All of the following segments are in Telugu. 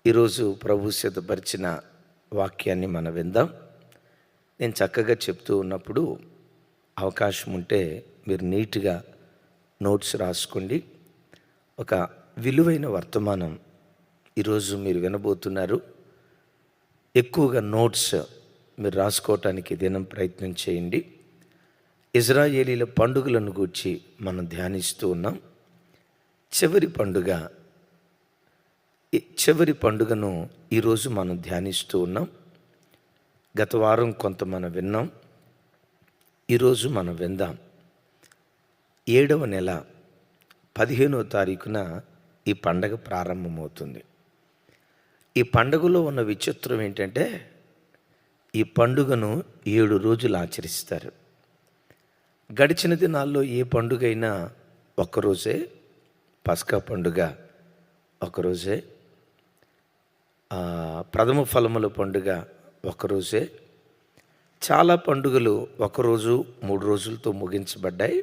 ఈరోజు ప్రభు సిద్ధపరిచిన వాక్యాన్ని మనం విందాం. నేను చక్కగా చెప్తూ ఉన్నప్పుడు అవకాశం ఉంటే మీరు నీట్గా నోట్స్ రాసుకోండి. ఒక విలువైన వర్తమానం ఈరోజు మీరు వినబోతున్నారు. ఎక్కువగా నోట్స్ మీరు రాసుకోవటానికి దినం ప్రయత్నం చేయండి. ఇజ్రాయేలీల పండుగలను గూర్చి మనం ధ్యానిస్తూ ఉన్నాం. చివరి పండుగను ఈరోజు మనం ధ్యానిస్తూ ఉన్నాం. గత వారం కొంత మనం విన్నాం. ఈరోజు మనం విందాం. 7వ నెల 15వ తారీఖున ఈ పండగ ప్రారంభమవుతుంది. ఈ పండుగలో ఉన్న విచిత్రం ఏంటంటే, ఈ పండుగను 7 రోజులు ఆచరిస్తారు. గడిచిన దినాల్లో ఏ పండుగ అయినా ఒక్కరోజే, పస్కా పండుగ ఒకరోజే, ప్రథమ ఫలముల పండుగ ఒకరోజే, చాలా పండుగలు ఒకరోజు 3 రోజులతో ముగించబడ్డాయి.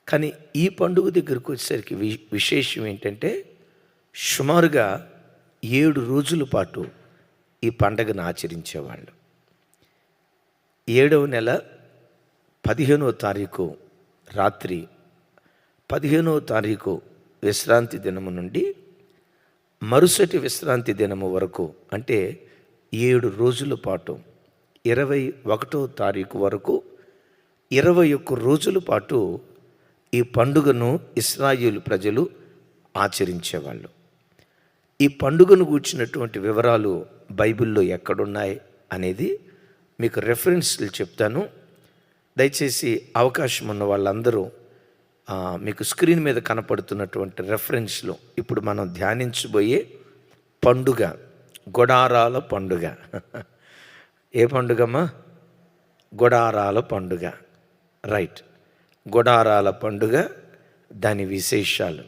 కానీ ఈ పండుగ దగ్గరకు వచ్చేసరికి విశేషం ఏంటంటే, సుమారుగా 7 రోజుల పాటు ఈ పండుగను ఆచరించేవాళ్ళు. 7వ నెల 15వ తారీఖు రాత్రి 15వ తారీఖు విశ్రాంతి దినము నుండి మరుసటి విశ్రాంతి దినము వరకు, అంటే 7 రోజుల పాటు 21వ తారీఖు వరకు 21 రోజుల పాటు ఈ పండుగను ఇశ్రాయేలు ప్రజలు ఆచరించేవాళ్ళు. ఈ పండుగను గూర్చినటువంటి వివరాలు బైబిల్లో ఎక్కడున్నాయి అనేది మీకు రెఫరెన్స్లు చెప్తాను. దయచేసి అవకాశం ఉన్న వాళ్ళందరూ మీకు స్క్రీన్ మీద కనపడుతున్నటువంటి రెఫరెన్స్లో ఇప్పుడు మనం ధ్యానించబోయే పండుగ గుడారాల పండుగ. ఏ పండుగమ్మా? గుడారాల పండుగ. రైట్. గుడారాల పండుగ, దాని విశేషాలు.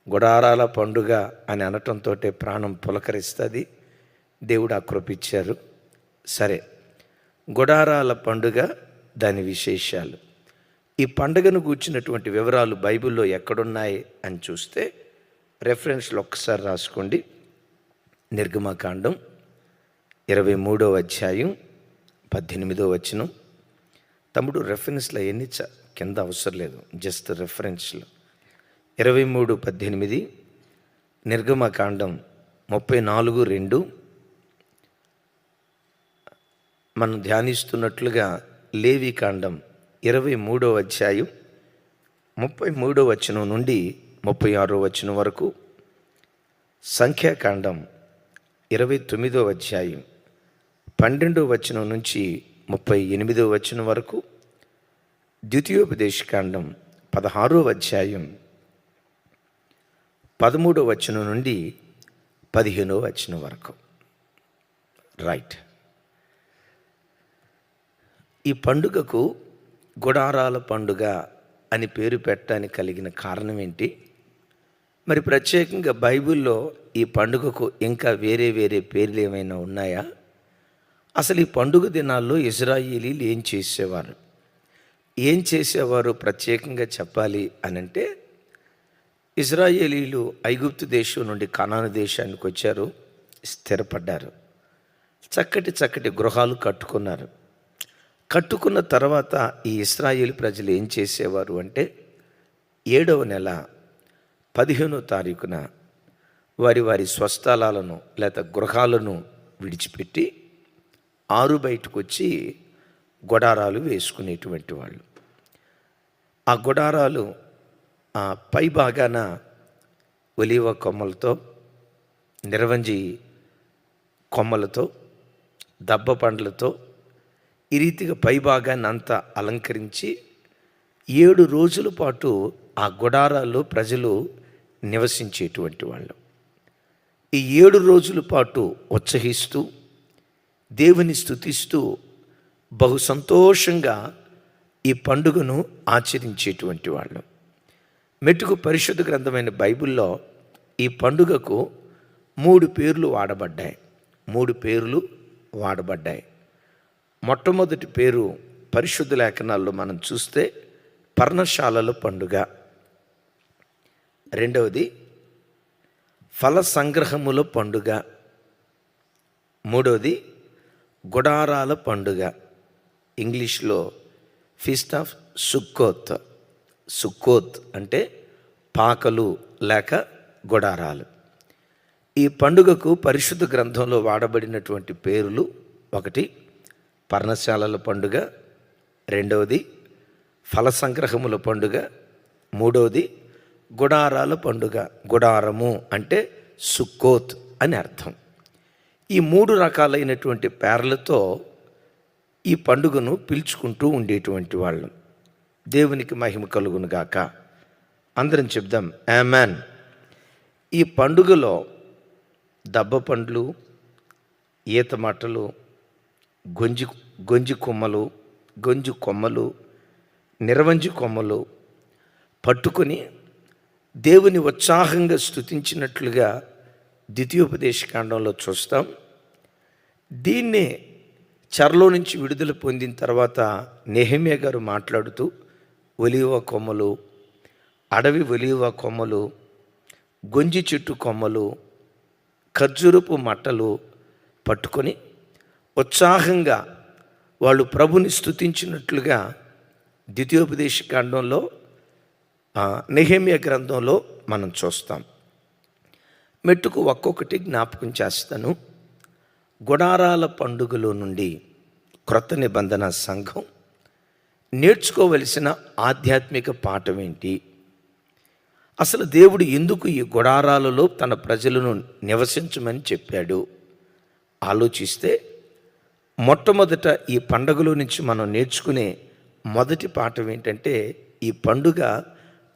గుడారాల పండుగ అని అనటంతో ప్రాణం పులకరిస్తుంది. దేవుడు ఆ కృప ఇచ్చారు. సరే, గుడారాల పండుగ, దాని విశేషాలు. ఈ పండుగను గూర్చినటువంటి వివరాలు బైబిల్లో ఎక్కడున్నాయి అని చూస్తే రెఫరెన్స్లు ఒక్కసారి రాసుకోండి. నిర్గమకాండం 23వ అధ్యాయం 18వ వచనం. తమ్ముడు రెఫరెన్స్లో ఎన్ని కింద అవసరం లేదు, జస్ట్ రెఫరెన్స్లు. 23:18, నిర్గమకాండం 34:2. మనం ధ్యానిస్తున్నట్లుగా లేవీకాండం 23వ అధ్యాయం 33వ వచనం నుండి 36వ వచనం వరకు, సంఖ్యాకాండం 29వ అధ్యాయం 12వ వచనం నుంచి 38వ వచనం వరకు, ద్వితీయోపదేశకాండం 16వ అధ్యాయం 13వ వచనం నుండి 15వ వచనం వరకు. రైట్. ఈ పండుగకు గుడారాల పండుగ అని పేరు పెట్టడానికి కలిగిన కారణం ఏంటి? మరి ప్రత్యేకంగా బైబిల్లో ఈ పండుగకు ఇంకా వేరే వేరే పేర్లు ఏమైనా ఉన్నాయా? అసలు ఈ పండుగ దినాల్లో ఇజ్రాయేలీలు ఏం చేసేవారు ప్రత్యేకంగా చెప్పాలి అనంటే, ఇజ్రాయేలీలు ఐగుప్తు దేశం నుండి కనాను దేశానికి వచ్చారు, స్థిరపడ్డారు, చక్కటి గృహాలు కట్టుకున్నారు. కట్టుకున్న తర్వాత ఈ ఇశ్రాయేలు ప్రజలు ఏం చేసేవారు అంటే, 7వ నెల 15వ తారీఖున వారి స్వస్థలాలను లేదా గృహాలను విడిచిపెట్టి బయటకు వచ్చి గుడారాలు వేసుకునేటువంటి వాళ్ళు. ఆ గుడారాలు పై భాగాన ఒలీవ కొమ్మలతో, నిరవంజి కొమ్మలతో, దబ్బ పండ్లతో ఈ రీతిగా పైభాగాన్ని అంతా అలంకరించి 7 రోజుల పాటు ఆ గుడారాల్లో ప్రజలు నివసించేటువంటి వాళ్ళు. ఈ 7 రోజుల పాటు ఉత్సహిస్తూ, దేవుని స్తుతిస్తూ, బహు సంతోషంగా ఈ పండుగను ఆచరించేటువంటి వాళ్ళు. మెట్టుకు పరిశుద్ధ గ్రంథమైన బైబిల్లో ఈ పండుగకు 3 పేర్లు వాడబడ్డాయి. మొట్టమొదటి పేరు పరిశుద్ధ లేఖనాల్లో మనం చూస్తే పర్ణశాలల పండుగ. రెండవది ఫల సంగ్రహముల పండుగ. మూడవది గుడారాల పండుగ. ఇంగ్లీష్లో ఫీస్ట్ ఆఫ్ సుక్కోత్. సుక్కోత్ అంటే పాకలు లేక గుడారాలు. ఈ పండుగకు పరిశుద్ధ గ్రంథంలో వాడబడినటువంటి పేర్లు: ఒకటి పర్ణశాలల పండుగ, రెండవది ఫల సంగ్రహముల పండుగ, మూడవది గుడారాల పండుగ. గుడారము అంటే సుక్కోత్ అని అర్థం. ఈ మూడు రకాలైనటువంటి పేర్లతో ఈ పండుగను పిలుచుకుంటూ ఉండేటువంటి వాళ్ళం. దేవునికి మహిమ కలుగును గాక. అందరం చెప్దాం ఆమేన్. ఈ పండుగలో దబ్బ పండ్లు, ఈత మట్టలు, గొంజి కొమ్మలు, నిరవంజి కొమ్మలు పట్టుకొని దేవుని ఉత్సాహంగా స్తుతించినట్లుగా ద్వితీయోపదేశకాండంలో చూస్తాం. దీన్నే చెరలో నుంచి విడుదల పొందిన తర్వాత నెహెమ్యా గారు మాట్లాడుతూ ఒలీవ కొమ్మలు, అడవి ఒలీవ కొమ్మలు, గొంజి చెట్టు కొమ్మలు, ఖర్జూరపు మట్టలు పట్టుకొని ఉత్సాహంగా వాళ్ళు ప్రభుని స్తుతించినట్లుగా ద్వితీయోపదేశకాండంలో నెహెమ్యా గ్రంథంలో మనం చూస్తాం. మెట్టుకు ఒక్కొక్కటి జ్ఞాపకం చేస్తాను. గుడారాల పండుగలో నుండి క్రొత్త నిబంధన సంఘం నేర్చుకోవలసిన ఆధ్యాత్మిక పాఠం ఏంటి? అసలు దేవుడు ఎందుకు ఈ గుడారాలలో తన ప్రజలను నివసించమని చెప్పాడు? ఆలోచిస్తే మొట్టమొదట ఈ పండుగలో నుంచి మనం నేర్చుకునే మొదటి పాఠం ఏంటంటే, ఈ పండుగ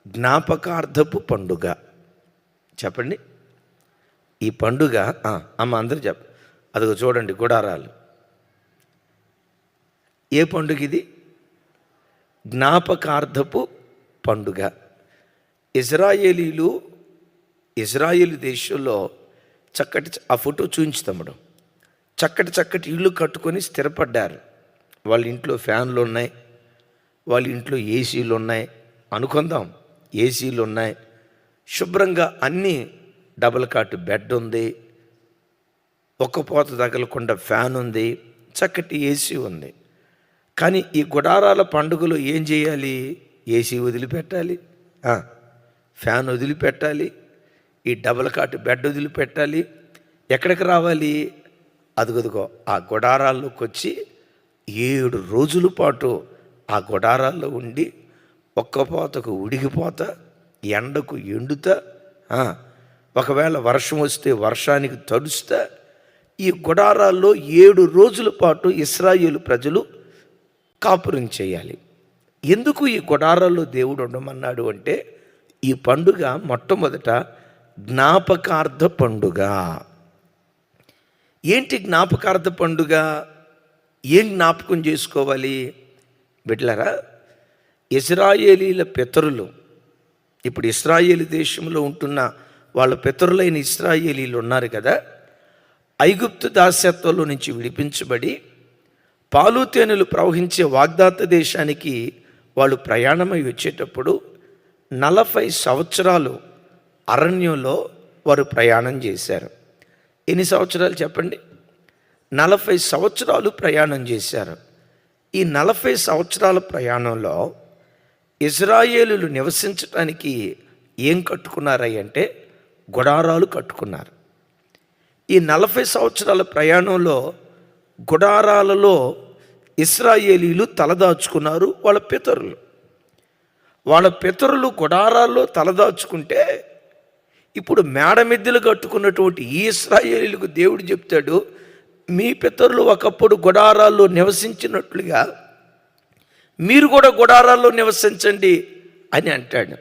జ్ఞాపకార్థపు పండుగ. చెప్పండి. ఈ పండుగ అమ్మ అందరూ చెప్ప. అదిగో చూడండి గుడారాలు. ఏ పండుగ ఇది? జ్ఞాపకార్థపు పండుగ. ఇజ్రాయేలు దేశంలో ఆ ఫోటో చూపించుతాము. చక్కటి ఇళ్ళు కట్టుకొని స్థిరపడ్డారు. వాళ్ళ ఇంట్లో ఫ్యాన్లు ఉన్నాయి, వాళ్ళ ఇంట్లో ఏసీలు ఉన్నాయి అనుకుందాం. ఏసీలు ఉన్నాయి, శుభ్రంగా అన్నీ, డబుల్ కాట్ బెడ్ ఉంది, ఒక్కపోత తగలకుండా ఫ్యాన్ ఉంది, చక్కటి ఏసీ ఉంది. కానీ ఈ గుడారాల పండుగలో ఏం చేయాలి? ఏసీ వదిలిపెట్టాలి, ఫ్యాన్ వదిలిపెట్టాలి, ఈ డబుల్ కాట్ బెడ్ వదిలిపెట్టాలి. ఎక్కడికి రావాలి? అదుగదుగో ఆ గుడారాల్లోకి వచ్చి 7 రోజుల పాటు ఆ గుడారాల్లో ఉండి ఒక్కపోతకు ఉడికిపోతా, ఎండకు ఎండుతా, ఒకవేళ వర్షం వస్తే వర్షానికి తడుస్తా, ఈ గుడారాల్లో 7 రోజుల పాటు ఇశ్రాయేలు ప్రజలు కాపురం చేయాలి. ఎందుకు ఈ గుడారాల్లో దేవుడు ఉండమన్నాడు అంటే, ఈ పండుగ మొట్టమొదట జ్ఞాపకార్థ పండుగ. ఏంటి జ్ఞాపకార్థ పండుగ? ఏం జ్ఞాపకం చేసుకోవాలి బిడ్డలారా? ఇశ్రాయేలీల పితరులు, ఇప్పుడు ఇశ్రాయేలు దేశంలో ఉంటున్న వాళ్ళ పితరులైన ఇశ్రాయేలీలు ఉన్నారు కదా, ఐగుప్తు దాస్యత్వంలో నుంచి విడిపించబడి పాలు తేనెలు ప్రవహించే వాగ్దాత దేశానికి వాళ్ళు ప్రయాణమై వచ్చేటప్పుడు 40 సంవత్సరాలు అరణ్యంలో వారు ప్రయాణం చేశారు. ఎన్ని సంవత్సరాలు చెప్పండి? 40 సంవత్సరాలు ప్రయాణం చేశారు. ఈ 40 సంవత్సరాల ప్రయాణంలో ఇశ్రాయేలులు నివసించటానికి ఏం కట్టుకున్నారంటే గుడారాలు కట్టుకున్నారు. ఈ 40 సంవత్సరాల ప్రయాణంలో గుడారాలలో ఇశ్రాయేలీలు తలదాచుకున్నారు. వాళ్ళ పితరులు గుడారాల్లో తలదాచుకుంటే ఇప్పుడు మేడమిద్దెలు కట్టుకున్నటువంటి ఈ ఇశ్రాయేలీలకు దేవుడు చెప్తాడు, మీ పితరులు ఒకప్పుడు గుడారాల్లో నివసించినట్లుగా మీరు కూడా గుడారాల్లో నివసించండి అని అంటాడు.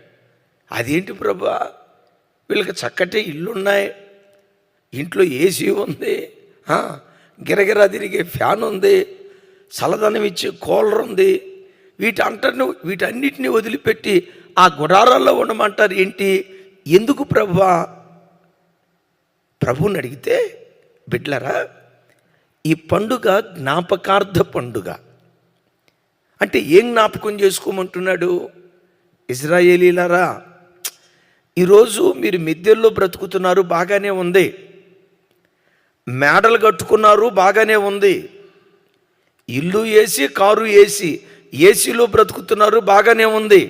అదేంటి ప్రభా, వీళ్ళకి చక్కటి ఇల్లున్నాయి, ఇంట్లో ఏసీ ఉంది, గిరగిరా తిరిగే ఫ్యాన్ ఉంది, చల్లదనం ఇచ్చే కూలర్ ఉంది, వీటన్నిటిని వదిలిపెట్టి ఆ గుడారాల్లో ఉండమంటారు ఏంటి? ఎందుకు ప్రభువా? ప్రభువుని అడిగితే, బిడ్డలారా, ఈ పండుగ జ్ఞాపకార్థ పండుగ. అంటే ఏం జ్ఞాపకం చేసుకోమంటున్నాడు? ఇశ్రాయేలీలారా, ఈరోజు మీరు మిద్దెల్లో బ్రతుకుతున్నారు, బాగానే ఉంది. మేడలు కట్టుకున్నారు, బాగానే ఉంది. ఇల్లు ఏసీ, కారు ఏసీ, ఏసీలో బ్రతుకుతున్నారు, బాగానే ఉంది.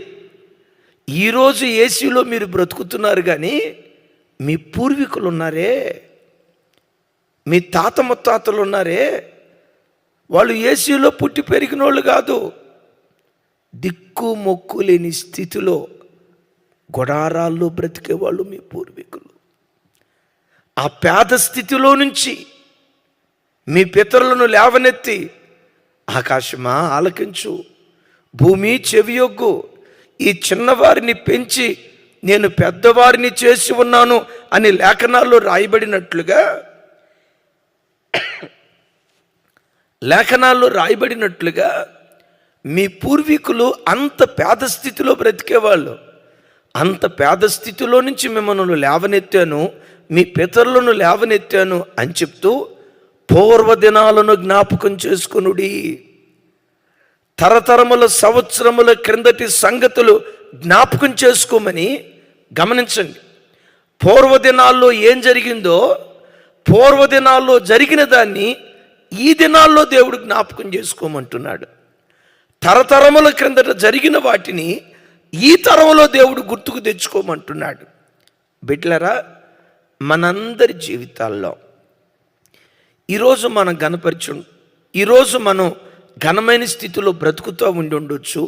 ఈరోజు ఏసీలో మీరు బ్రతుకుతున్నారు, కానీ మీ పూర్వీకులు ఉన్నారే, మీ తాత ముత్తాతలు ఉన్నారే, వాళ్ళు ఏసీలో పుట్టి పెరిగిన వాళ్ళు కాదు. దిక్కు మొక్కు లేని స్థితిలో గుడారాల్లో బ్రతికేవాళ్ళు మీ పూర్వీకులు. ఆ పేద స్థితిలో నుంచి మీ పితరులను లేవనెత్తి, ఆకాశమా ఆలకించు, భూమి చెవియొగ్గు, ఈ చిన్నవారిని పెంచి నేను పెద్దవారిని చేసి ఉన్నాను అని లేఖనాల్లో రాయబడినట్లుగా మీ పూర్వీకులు అంత పేద స్థితిలో బ్రతికేవాళ్ళు. అంత పేద స్థితిలో నుంచి మిమ్మల్ని లేవనెత్తాను, మీ పితరులను లేవనెత్తాను అని చెప్తూ పూర్వదినాలను జ్ఞాపకం చేసుకొనుడి. తరతరముల సంవత్సరముల క్రిందటి సంగతులు జ్ఞాపకం చేసుకోమని గమనించండి. పూర్వదినాల్లో ఏం జరిగిందో, పూర్వదినాల్లో జరిగిన దాన్ని ఈ దినాల్లో దేవుడు జ్ఞాపకం చేసుకోమంటున్నాడు. తరతరముల క్రిందట జరిగిన వాటిని ఈ తరంలో దేవుడు గుర్తుకు తెచ్చుకోమంటున్నాడు. బిడ్డలారా, మనందరి జీవితాల్లో ఈరోజు మనం ఈరోజు మనం ఘనమైన స్థితిలో బ్రతుకుతూ ఉండొచ్చు.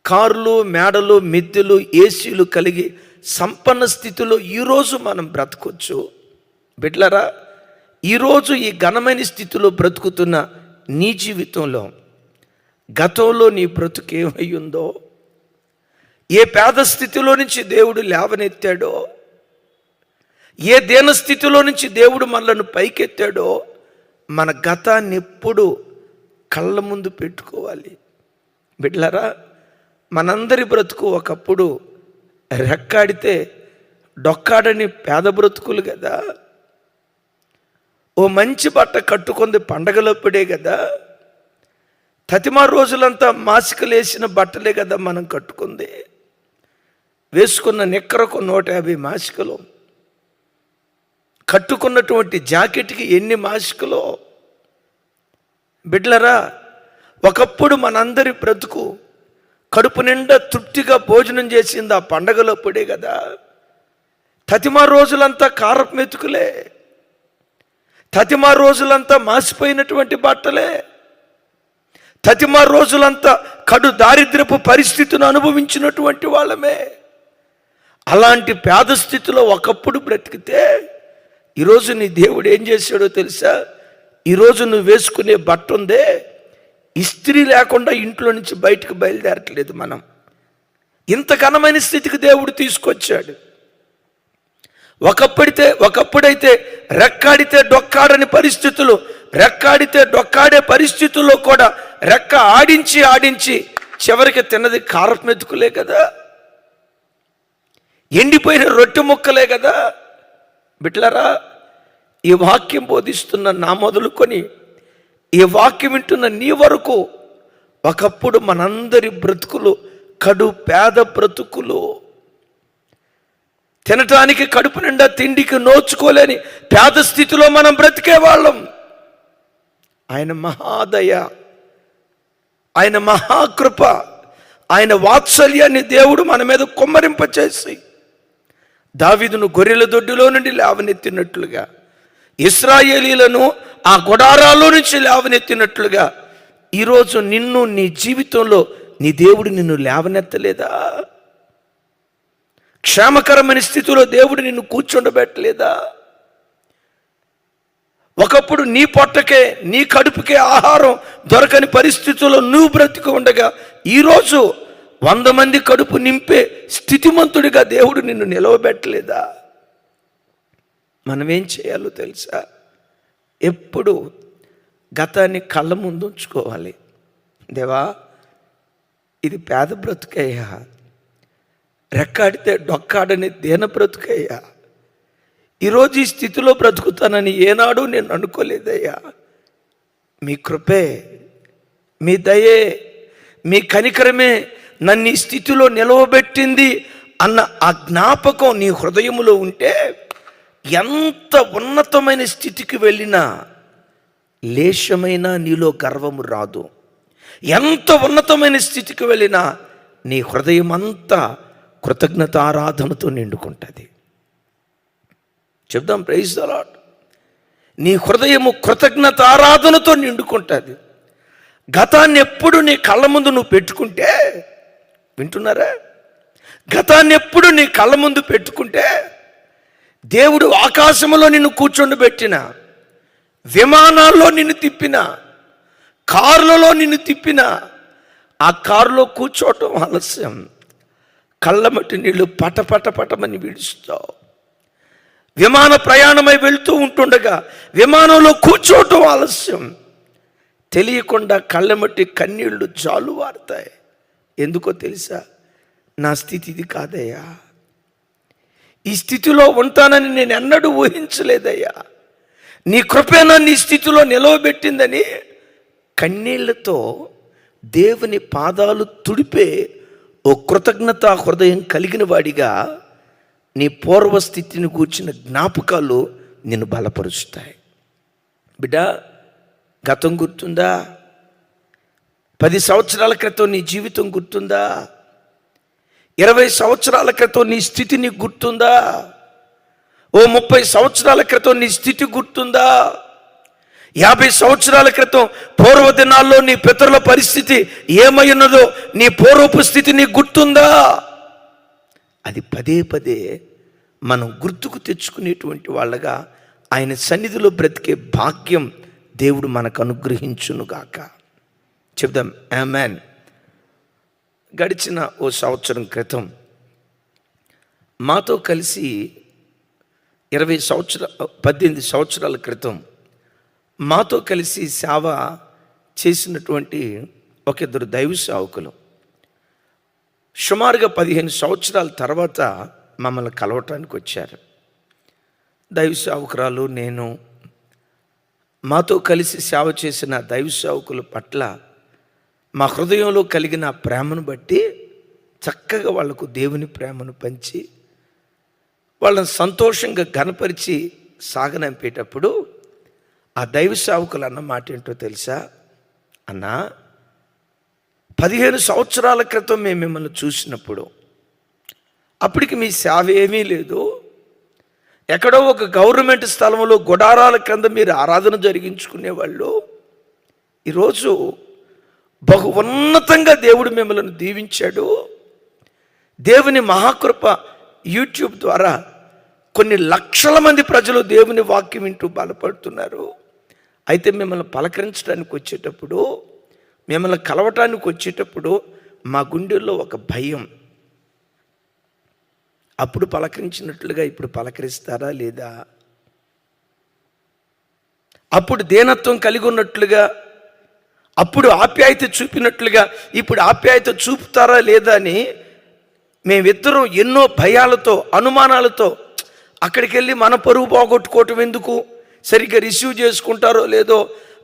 కార్లు, మేడలు, మిద్దెలు, ఏసీలు కలిగి సంపన్న స్థితిలో ఈరోజు మనం బ్రతకొచ్చు. బిడ్డలారా, ఈరోజు ఈ ఘనమైన స్థితిలో బ్రతుకుతున్న నీ జీవితంలో గతంలో నీ బ్రతుకు ఏమై ఉందో, ఏ పేద స్థితిలో నుంచి దేవుడు లేవనెత్తాడో, ఏ దీన స్థితిలో నుంచి దేవుడు మనలను పైకెత్తాడో, మన గతాన్ని ఎప్పుడు కళ్ళ ముందు పెట్టుకోవాలి. బిడ్డలారా, మనందరి బ్రతుకు ఒకప్పుడు రెక్కాడితే డొక్కాడని పేద బ్రతుకులు కదా. ఓ మంచి బట్ట కట్టుకుంది పండగలప్పుడే కదా. తతిమా రోజులంతా మాసికలేసిన బట్టలే కదా మనం కట్టుకుంది. వేసుకున్న నిక్కరకు 150 మాసికలు, కట్టుకున్నటువంటి జాకెట్కి ఎన్ని మాసికలో. బిడ్డలరా, ఒకప్పుడు మనందరి బ్రతుకు కడుపు నిండా తృప్తిగా భోజనం చేసింది ఆ పండగలప్పుడే కదా. తతిమా రోజులంతా కారపు మెతుకులే, తతిమా రోజులంతా మాసిపోయినటువంటి బట్టలే, తతిమా రోజులంతా కడు దారిద్ర్యపు పరిస్థితిని అనుభవించినటువంటి వాళ్ళమే. అలాంటి పేద స్థితిలో ఒకప్పుడు బ్రతికితే ఈరోజు నీ దేవుడు ఏం చేశాడో తెలుసా? ఈరోజు నువ్వు వేసుకునే బట్ట ఉందే, ఇస్త్రీ లేకుండా ఇంట్లో నుంచి బయటకు బయలుదేరట్లేదు మనం. ఇంత ఘనమైన స్థితికి దేవుడు తీసుకొచ్చాడు. ఒకప్పుడైతే రెక్కాడితే డొక్కాడని పరిస్థితులు, రెక్కాడితే డొక్కాడే పరిస్థితుల్లో కూడా రెక్క ఆడించి చివరికి తిన్నది కారపు మెతుకులే కదా, ఎండిపోయిన రొట్టె ముక్కలే కదా. బిడ్డలారా, ఈ వాక్యం బోధిస్తున్న నా మొదలుకొని ఈ వాక్యం వింటున్న నీ వరకు ఒకప్పుడు మనందరి బ్రతుకులు కడు పేద బ్రతుకులు. తినటానికి కడుపు నిండా తిండికి నోచుకోలేని పేద స్థితిలో మనం బ్రతికే వాళ్ళం. ఆయన మహాదయ, ఆయన మహాకృప, ఆయన వాత్సల్యాన్ని దేవుడు మన మీద కుమ్మరింపచేసి దావీదును గొర్రెల దొడ్డిలో నుండి లేవనెత్తినట్లుగా, ఇశ్రాయేలీలను ఆ గుడారాల్లో నుంచి లేవనెత్తినట్లుగా ఈరోజు నిన్ను, నీ జీవితంలో నీ దేవుడు నిన్ను లేవనెత్తలేదా? క్షేమకరమైన స్థితిలో దేవుడు నిన్ను కూర్చుండబెట్టలేదా? ఒకప్పుడు నీ పొట్టకే, నీ కడుపుకే ఆహారం దొరకని పరిస్థితుల్లో నువ్వు బ్రతికి ఉండగా ఈరోజు 100 మంది కడుపు నింపే స్థితిమంతుడిగా దేవుడు నిన్ను నిలవబెట్టలేదా? మనమేం చేయాలో తెలుసా? ఎప్పుడు గతాన్ని కళ్ళ ముందు ఉంచుకోవాలి. దేవా, ఇది పేద బ్రతుకయ్యా, రెక్కాడితే డొక్కాడని దీన బ్రతుకయ్యా. ఈరోజు ఈ స్థితిలో బ్రతుకుతానని ఏనాడు నేను అనుకోలేదయ్యా. మీ కృపే, మీ దయే, మీ కనికరమే నన్ను ఈ స్థితిలో నిలవబెట్టింది అన్న ఆ జ్ఞాపకం నీ హృదయములో ఉంటే ఎంత ఉన్నతమైన స్థితికి వెళ్ళినా లేశమైనా నీలో గర్వము రాదు. ఎంత ఉన్నతమైన స్థితికి వెళ్ళినా నీ హృదయం అంతా కృతజ్ఞతారాధనతో నిండుకుంటుంది. చెప్దాం, ప్రైజ్ ది లార్డ్. నీ హృదయము కృతజ్ఞతారాధనతో నిండుకుంటుంది. గతాన్ని ఎప్పుడు నీ కళ్ళ ముందు నువ్వు పెట్టుకుంటే, వింటున్నారా, గతాన్ని ఎప్పుడు నీ కళ్ళ ముందు పెట్టుకుంటే, దేవుడు ఆకాశంలో నిన్ను కూర్చొని విమానాల్లో నిన్ను తిప్పిన, కారులలో నిన్ను తిప్పిన, ఆ కారులో కూర్చోవటం ఆలస్యం, కళ్ళమట్టి నీళ్ళు పటమని విడుస్తావు. విమాన ప్రయాణమై వెళ్తూ ఉంటుండగా విమానంలో కూర్చోవటం ఆలస్యం, తెలియకుండా కళ్ళమట్టి కన్నీళ్లు జాలువారుతాయి. ఎందుకో తెలుసా? నా స్థితి ఇది కాదయ్యా, ఈ స్థితిలో ఉంటానని నేను ఎన్నడూ ఊహించలేదయ్యా, నీ కృపే నన్ను ఈ స్థితిలో నిలవబెట్టిందని కన్నీళ్లతో దేవుని పాదాలు తుడిపే ఓ కృతజ్ఞతా హృదయం కలిగిన వాడిగా నీ పూర్వస్థితిని గూర్చిన జ్ఞాపకాలు నిన్ను బలపరుస్తాయి. బిడ్డ, గతం గుర్తుందా? 10 సంవత్సరాల క్రితం నీ జీవితం గుర్తుందా? 20 సంవత్సరాల క్రితం నీ స్థితి నీకు గుర్తుందా? ఓ 30 సంవత్సరాల క్రితం నీ స్థితి గుర్తుందా? 50 సంవత్సరాల క్రితం పూర్వ దినాల్లో నీ పితరుల పరిస్థితి ఏమై ఉన్నదో నీ పూర్వపు స్థితి నీకు గుర్తుందా? అది పదే మనం గుర్తుకు తెచ్చుకునేటువంటి వాళ్ళగా ఆయన సన్నిధిలో బ్రతికే భాగ్యం దేవుడు మనకు అనుగ్రహించునుగాక. చెప్దాం ఆమేన్. గడిచిన ఓ సంవత్సరం క్రితం మాతో కలిసి 18 సంవత్సరాల క్రితం మాతో కలిసి సేవ చేసినటువంటి ఒక 2 దైవ సేవకులు సుమారుగా 15 సంవత్సరాల తర్వాత మమ్మల్ని కలవటానికి వచ్చారు. దైవ సేవకురాలు నేను, మాతో కలిసి సేవ చేసిన దైవ సేవకుల పట్ల మా హృదయంలో కలిగిన ప్రేమను బట్టి చక్కగా వాళ్లకు దేవుని ప్రేమను పంచి వాళ్ళని సంతోషంగా ఘనపరిచి సాగనంపేటప్పుడు ఆ దైవ సేవకులు అన్న మాట ఏంటో తెలుసా? అన్నా, 15 సంవత్సరాల క్రితం మేము మిమ్మల్ని చూసినప్పుడు అప్పటికి మీ సేవ ఏమీ లేదు, ఎక్కడో ఒక గవర్నమెంట్ స్థలంలో గుడారాల క్రింద మీరు ఆరాధన జరిగించుకునేవాళ్ళు. ఈరోజు బహు ఉన్నతంగా దేవుడు మిమ్మల్ని దీవించాడు. దేవుని మహాకృప యూట్యూబ్ ద్వారా కొన్ని లక్షల మంది ప్రజలు దేవుని వాక్యం వింటూ బలపడుతున్నారు. అయితే మిమ్మల్ని పలకరించడానికి వచ్చేటప్పుడు, మిమ్మల్ని కలవటానికి వచ్చేటప్పుడు మా గుండెల్లో ఒక భయం. అప్పుడు పలకరించినట్లుగా ఇప్పుడు పలకరిస్తారా లేదా? అప్పుడు దీనత్వం కలిగి ఉన్నట్లుగా, అప్పుడు ఆప్యాయత చూపినట్లుగా ఇప్పుడు ఆప్యాయత చూపుతారా లేదా అని మేమిద్దరం ఎన్నో భయాలతో, అనుమానాలతో అక్కడికి వెళ్ళి మన పరువు పోగొట్టుకోవటం ఎందుకు, సరిగ్గా రిసీవ్ చేసుకుంటారో లేదో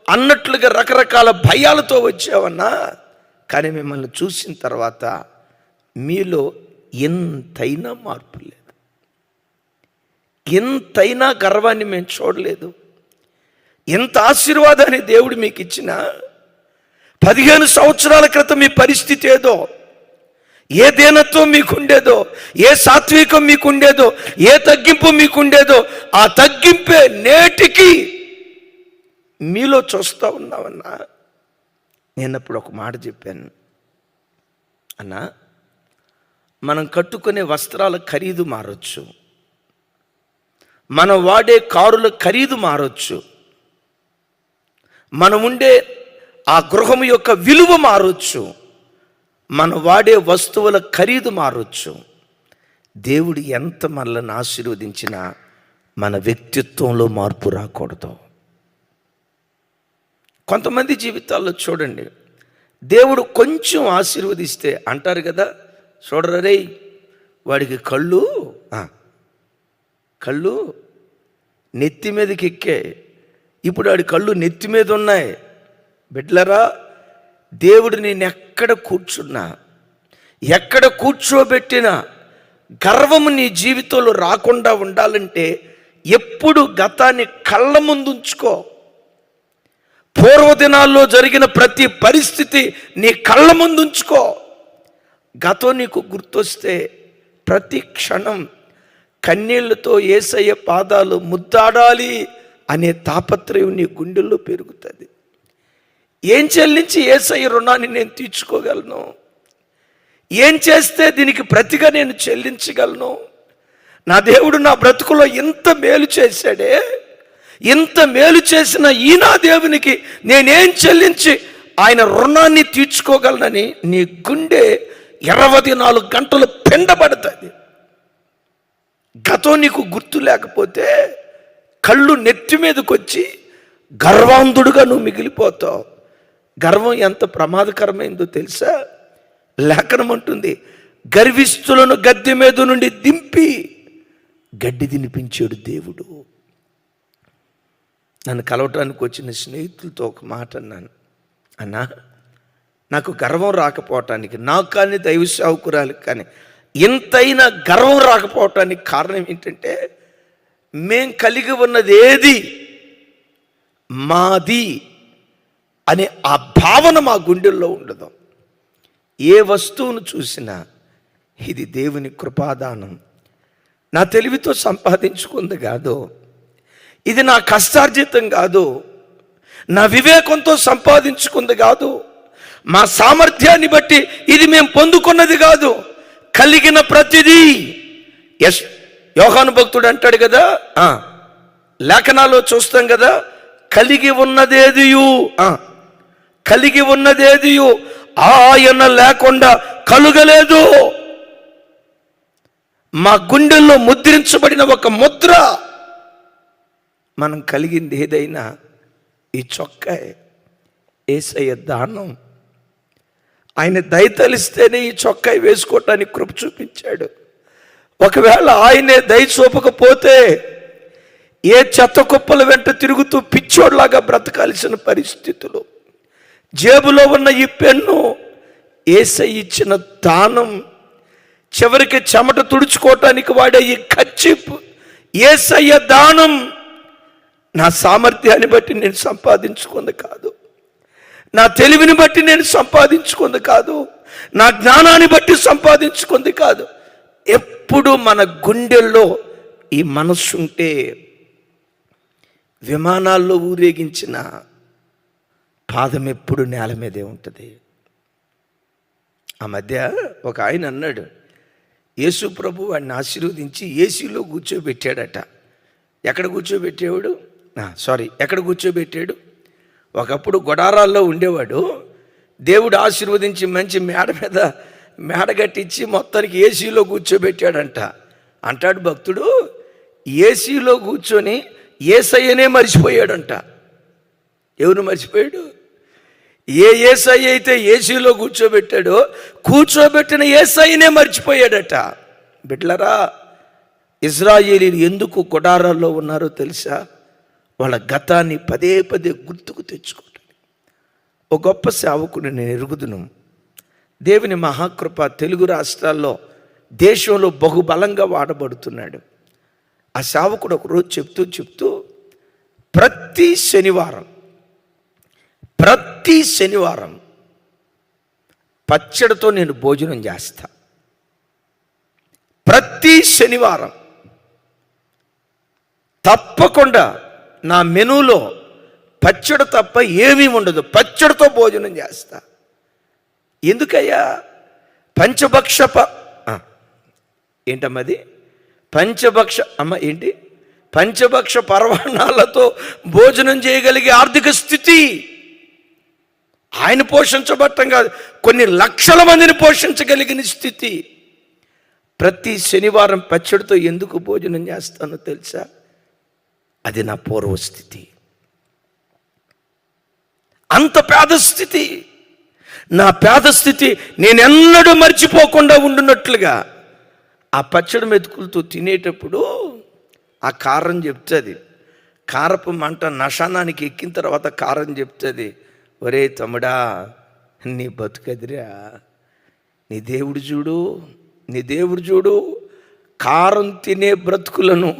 అన్నట్లుగా రకరకాల భయాలతో వచ్చావన్నా. కానీ మిమ్మల్ని చూసిన తర్వాత మీలో ఎంతైనా మార్పు లేదు, ఎంతైనా గర్వాన్ని మేము చూడలేదు. ఎంత ఆశీర్వాదాన్ని దేవుడు మీకు ఇచ్చిన 15 సంవత్సరాల క్రితం మీ పరిస్థితి ఏదో, ఏ దీనత్వం మీకుండేదో, ఏ సాత్వికం మీకుండేదో, ఏ తగ్గింపు మీకుండేదో, ఆ తగ్గింపే నేటికి మీలో చూస్తూ ఉన్నామన్నా. నేను అప్పుడు ఒక మాట చెప్పాను, అన్నా, మనం కట్టుకునే వస్త్రాల ఖరీదు మారొచ్చు, మనం వాడే కారుల ఖరీదు మారొచ్చు, మనం ఉండే ఆ గృహం యొక్క విలువ మారొచ్చు, మనం వాడే వస్తువుల ఖరీదు మారొచ్చు. దేవుడు ఎంత మనల్ని ఆశీర్వదించినా మన వ్యక్తిత్వంలో మార్పు రాకూడదు. కొంతమంది జీవితాల్లో చూడండి, దేవుడు కొంచెం ఆశీర్వదిస్తే అంటారు కదా, చూడరే వాడికి కళ్ళు నెత్తి మీదకి ఎక్కే, ఇప్పుడు వాడి కళ్ళు నెత్తి మీద ఉన్నాయి. బిడ్డలారా, దేవుడు నేను ఎక్కడ కూర్చున్నా, ఎక్కడ కూర్చోబెట్టినా గర్వము నీ జీవితంలో రాకుండా ఉండాలంటే ఎప్పుడు గతాన్ని కళ్ళ ముందు ఉంచుకో. పూర్వదినాల్లో జరిగిన ప్రతి పరిస్థితి నీ కళ్ళ ముందు ఉంచుకో. గతం నీకు గుర్తొస్తే ప్రతి క్షణం కన్నీళ్లతో యేసయ్య పాదాలు ముద్దాడాలి అనే తాపత్రయం నీ గుండెల్లో పెరుగుతుంది. ఏం చెల్లించి యేసయ్య రుణాన్ని నేను తీర్చుకోగలను? ఏం చేస్తే దీనికి ప్రతిగా నేను చెల్లించగలను? నా దేవుడు నా బ్రతుకులో ఇంత మేలు చేశాడే, ఇంత మేలు చేసిన ఈ నా దేవునికి నేనేం చెల్లించి ఆయన రుణాన్ని తీర్చుకోగలనని నీ గుండె 24 గంటలు పిండబడుతుంది. గతం నీకు గుర్తు లేకపోతే కళ్ళు నెత్తి మీదకి వచ్చి గర్వాంధుడుగా నువ్వు మిగిలిపోతావు. గర్వం ఎంత ప్రమాదకరమైందో తెలుసా? లేఖనం అంటుంది, గర్విష్ఠులను గద్దె మీద నుండి దింపి గడ్డి తినిపించాడు దేవుడు. నన్ను కలవటానికి వచ్చిన స్నేహితులతో ఒక మాట అన్నాను, అన్నా నాకు గర్వం రాకపోవటానికి, నాకు కానీ దైవ సేవకురాలికి కానీ ఎంతైనా గర్వం రాకపోవటానికి కారణం ఏంటంటే, మేం కలిగి ఉన్నది ఏది మాది అనే ఆ భావన మా గుండెల్లో ఉండదు. ఏ వస్తువును చూసినా ఇది దేవుని కృపాదానం, నా తెలివితో సంపాదించుకుంది కాదు, ఇది నా కష్టార్జితం కాదు, నా వివేకంతో సంపాదించుకుంది కాదు, మా సామర్థ్యాన్ని బట్టి ఇది మేము పొందుకున్నది కాదు. కలిగిన ప్రతిదీ యోహాను భక్తుడు అంటాడు కదా, లేఖనాల్లో చూస్తాం కదా, కలిగి ఉన్నదేదియు ఆయన లేకుండా కలుగలేదు. మా గుండెల్లో ముద్రించబడిన ఒక ముద్ర, మనం కలిగింది ఏదైనా ఈ చొక్కాయ్, యేసయ్య దానం. ఆయన దయతలిస్తేనే ఈ చొక్కాయి వేసుకోవటానికి కృప చూపించాడు. ఒకవేళ ఆయనే దయ చూపకపోతే ఏ చెత్త కుప్పల వెంట తిరుగుతూ పిచ్చోడ్లాగా బ్రతకాల్సిన పరిస్థితులు. జేబులో ఉన్న ఈ పెన్ను యేసయ్య ఇచ్చిన దానం. చివరికి చెమట తుడుచుకోవటానికి వాడే ఈ కర్చీఫ్ యేసయ్య దానం. నా సామర్థ్యాన్ని బట్టి నేను సంపాదించుకుంది కాదు, నా తెలివిని బట్టి నేను సంపాదించుకుంది కాదు, నా జ్ఞానాన్ని బట్టి సంపాదించుకుంది కాదు. ఎప్పుడు మన గుండెల్లో ఈ మనస్సు ఉంటే విమానాల్లో ఊరేగించిన పాదం ఎప్పుడు నేల మీదే ఉంటుంది. ఆ మధ్య ఒక ఆయన అన్నాడు, యేసు ప్రభు వాడిని ఆశీర్వదించి ఏసీలో కూర్చోబెట్టాడట. ఎక్కడ కూర్చోబెట్టాడు? ఒకప్పుడు గుడారాల్లో ఉండేవాడు, దేవుడు ఆశీర్వదించి మంచి మేడ కట్టించి మొత్తానికి ఏసీలో కూర్చోబెట్టాడంట. అంటాడు భక్తుడు, ఏసీలో కూర్చొని యేసయ్యనే మర్చిపోయాడంట. ఎవరు మర్చిపోయాడు? ఏ యేసయ్య అయితే ఏసీలో కూర్చోబెట్టాడో కూర్చోబెట్టిన యేసయ్యనే మర్చిపోయాడట. బిడ్డలారా, ఇజ్రాయేలీలు ఎందుకు గుడారాల్లో ఉన్నారో తెలుసా? వాళ్ళ గతాన్ని పదే పదే గుర్తుకు తెచ్చుకోవటానికి. ఒక గొప్ప సేవకుని నేను ఎరుగుదును. దేవుని మహాకృప తెలుగు రాష్ట్రాల్లో, దేశంలో బహుబలంగా వాడబడుతున్నాడు. ఆ సేవకుడు ఒకరోజు చెప్తూ ప్రతి శనివారం పచ్చడితో నేను భోజనం చేస్తా. ప్రతి శనివారం తప్పకుండా నా మెనూలో పచ్చడి తప్ప ఏమీ ఉండదు, పచ్చడితో భోజనం చేస్తా. ఎందుకయ్యా? పంచభక్ష పరమాణాలతో భోజనం చేయగలిగే ఆర్థిక స్థితి. ఆయన పోషించబట్టం కాదు, కొన్ని లక్షల మందిని పోషించగలిగిన స్థితి. ప్రతి శనివారం పచ్చడితో ఎందుకు భోజనం చేస్తానో తెలుసా? అది నా పూర్వస్థితి. అంత పేద స్థితి. నా పేద స్థితి నేనెన్నడూ మర్చిపోకుండా ఉండున్నట్లుగా ఆ పచ్చడి మెతుకులతో తినేటప్పుడు ఆ కారం చెప్తుంది. కారపు మంట నశానానికి ఎక్కిన తర్వాత కారం చెప్తుంది, ఒరే తమ్ముడా, నీ బతుకదిరా, నీ దేవుడు చూడు కారం తినే బ్రతుకులను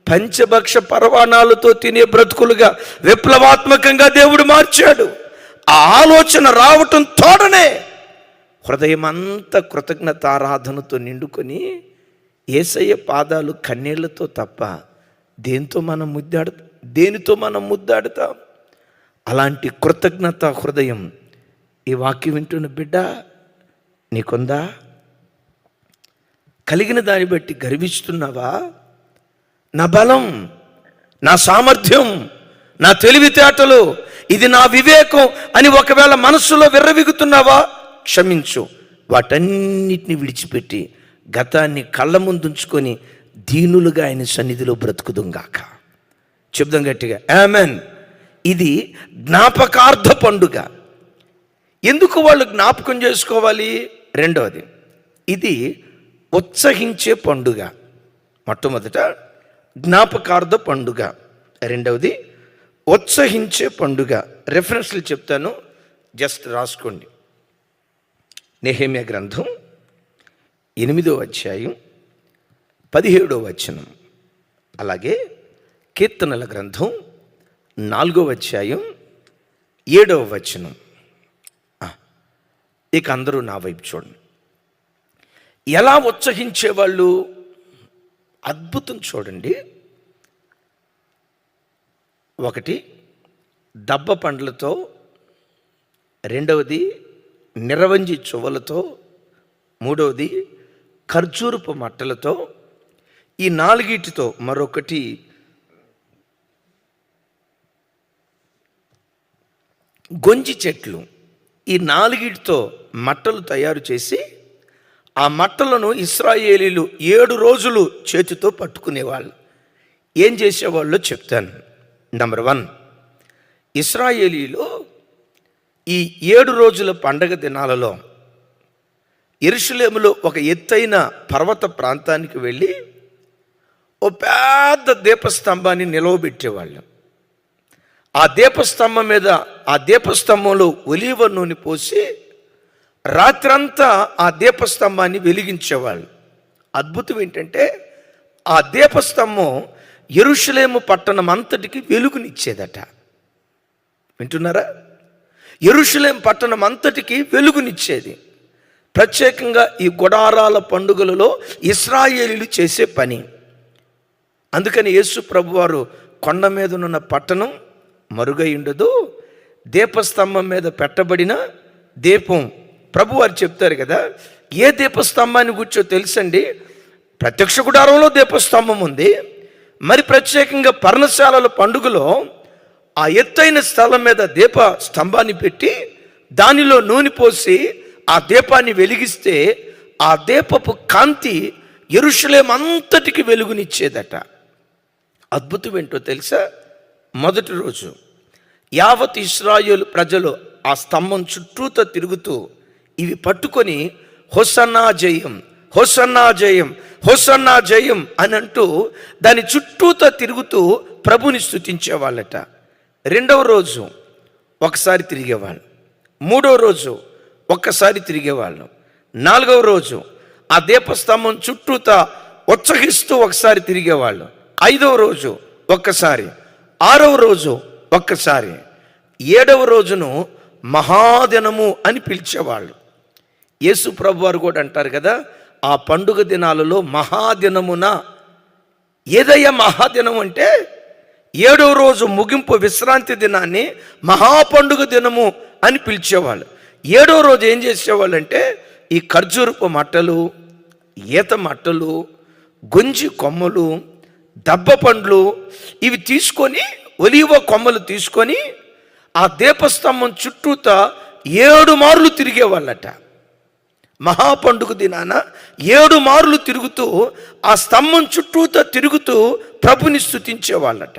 పంచభక్ష పరవాణాలతో తినే బ్రతుకులుగా విప్లవాత్మకంగా దేవుడు మార్చాడు. ఆ ఆలోచన రావటం తోడనే హృదయం అంతా కృతజ్ఞతారాధనతో నిండుకొని యేసయ్య పాదాలు కన్నీళ్లతో తప్ప దేనితో మనం ముద్దాడుతాం? అలాంటి కృతజ్ఞత హృదయం ఈ వాక్యం వింటున్న బిడ్డ నీకుందా? కలిగిన దాన్ని బట్టి గర్విస్తున్నావా? నా బలం, నా సామర్థ్యం, నా తెలివితేటలు, ఇది నా వివేకం అని ఒకవేళ మనస్సులో విర్రవిగుతున్నావా? క్షమించు. వాటన్నిటిని విడిచిపెట్టి గతాన్ని కళ్ళ ముందుంచుకొని దీనులుగా ఆయన సన్నిధిలో బ్రతుకుదుంగాక. చెప్దాం గట్టిగా ఆమెన్. ఇది జ్ఞాపకార్థ పండుగ. ఎందుకు వాళ్ళు జ్ఞాపకం చేసుకోవాలి? రెండవది, ఇది ఉత్సహించే పండుగ. మొట్టమొదట జ్ఞాపకార్థ పండుగ, రెండవది ఉత్సహించే పండుగ. రెఫరెన్స్లు చెప్తాను, జస్ట్ రాసుకోండి. నెహెమ్యా గ్రంథం 8వ అధ్యాయం 17వ వచనం, అలాగే కీర్తనల గ్రంథం 4వ అధ్యాయం 7వ వచనం. ఇక అందరూ నా వైపు చూడండి. ఎలా ఉత్సహించేవాళ్ళు? అద్భుతం చూడండి. ఒకటి దబ్బ పండ్లతో, రెండవది నిరవంజి చువ్వలతో, మూడవది ఖర్జూరపు మట్టలతో, ఈ నాలుగిటితో మరొకటి గొంజి చెట్లు, ఈ నాలుగిటితో మట్టలు తయారు చేసి ఆ మట్టలను ఇశ్రాయేలీలు 7 రోజులు చేతితో పట్టుకునేవాళ్ళు. ఏం చేసేవాళ్ళో చెప్తాను. నెంబర్ 1, ఇశ్రాయేలీలు ఈ 7 రోజుల పండగ దినాలలో యెరూషలేములో ఒక ఎత్తైన పర్వత ప్రాంతానికి వెళ్ళి ఓ పెద్ద దీపస్తంభాన్ని నిలవబెట్టేవాళ్ళు. ఆ దీపస్తంభం మీద, ఆ దీపస్తంభంలో ఒలీవ నూనె పోసి రాత్రంతా ఆ దీపస్తంభాన్ని వెలిగించేవాళ్ళు. అద్భుతం ఏంటంటే ఆ దీపస్తంభం యెరూషలేము పట్టణం అంతటికి వెలుగునిచ్చేదట. వింటున్నారా? యెరూషలేము పట్టణం అంతటికి వెలుగునిచ్చేది. ప్రత్యేకంగా ఈ గుడారాల పండుగలలో ఇశ్రాయేలీలు చేసే పని. అందుకని యేసు ప్రభువారు కొండ మీదనున్న పట్టణం మరుగై ఉండదు, దీపస్తంభం మీద పెట్టబడిన దీపం. ప్రభువారు చెప్తారు కదా, ఏ దీపస్తంభాన్ని కూర్చో తెలుసండి? ప్రత్యక్ష గుడారంలో దీపస్తంభం ఉంది. మరి ప్రత్యేకంగా పర్ణశాలల పండుగలో ఆ ఎత్తైన స్థలం మీద దీప స్తంభాన్ని పెట్టి దానిలో నూనె పోసి ఆ దీపాన్ని వెలిగిస్తే ఆ దీపపు కాంతి యెరూషలేము అంతటికి వెలుగునిచ్చేదట. అద్భుతం ఏంటో తెలుసా? మొదటి రోజు యావత్ ఇశ్రాయేలు ప్రజలు ఆ స్తంభం చుట్టూతో తిరుగుతూ ఇవి పట్టుకొని హోసన్నా జయం, హోసన్నా జయం, హోసన్నా జయం అని అంటూ దాని చుట్టూతో తిరుగుతూ ప్రభుని స్తుతించేవాళ్ళట. రెండవ రోజు ఒకసారి తిరిగేవాళ్ళు, మూడవ రోజు ఒక్కసారి తిరిగేవాళ్ళు, నాలుగవ రోజు ఆ దీపస్తంభం చుట్టూతా ఉత్సహిస్తూ ఒకసారి తిరిగేవాళ్ళు, ఐదవ రోజు ఒక్కసారి, ఆరవ రోజు ఒక్కసారి, ఏడవ రోజును మహాదినము అని పిలిచేవాళ్ళు. యేసు ప్రభు వారు కూడా అంటారు కదా, ఆ పండుగ దినాలలో మహాదినమున. ఏదయ్యా మహాదినం అంటే? 7వ రోజు ముగింపు విశ్రాంతి దినాన్ని మహాపండుగ దినము అని పిలిచేవాళ్ళు. 7వ రోజు ఏం చేసేవాళ్ళు అంటే ఈ ఖర్జూరపు మట్టలు, ఈత మట్టలు, గొంజి కొమ్మలు, దబ్బ పండ్లు ఇవి తీసుకొని, ఒలీవ కొమ్మలు తీసుకొని ఆ దీపస్తంభం చుట్టూతా 7 మార్లు తిరిగేవాళ్ళట. మహాపండుగ దినాన 7 మార్లు తిరుగుతూ ఆ స్తంభం చుట్టూతా తిరుగుతూ ప్రభుని స్తుతించేవాళ్ళట.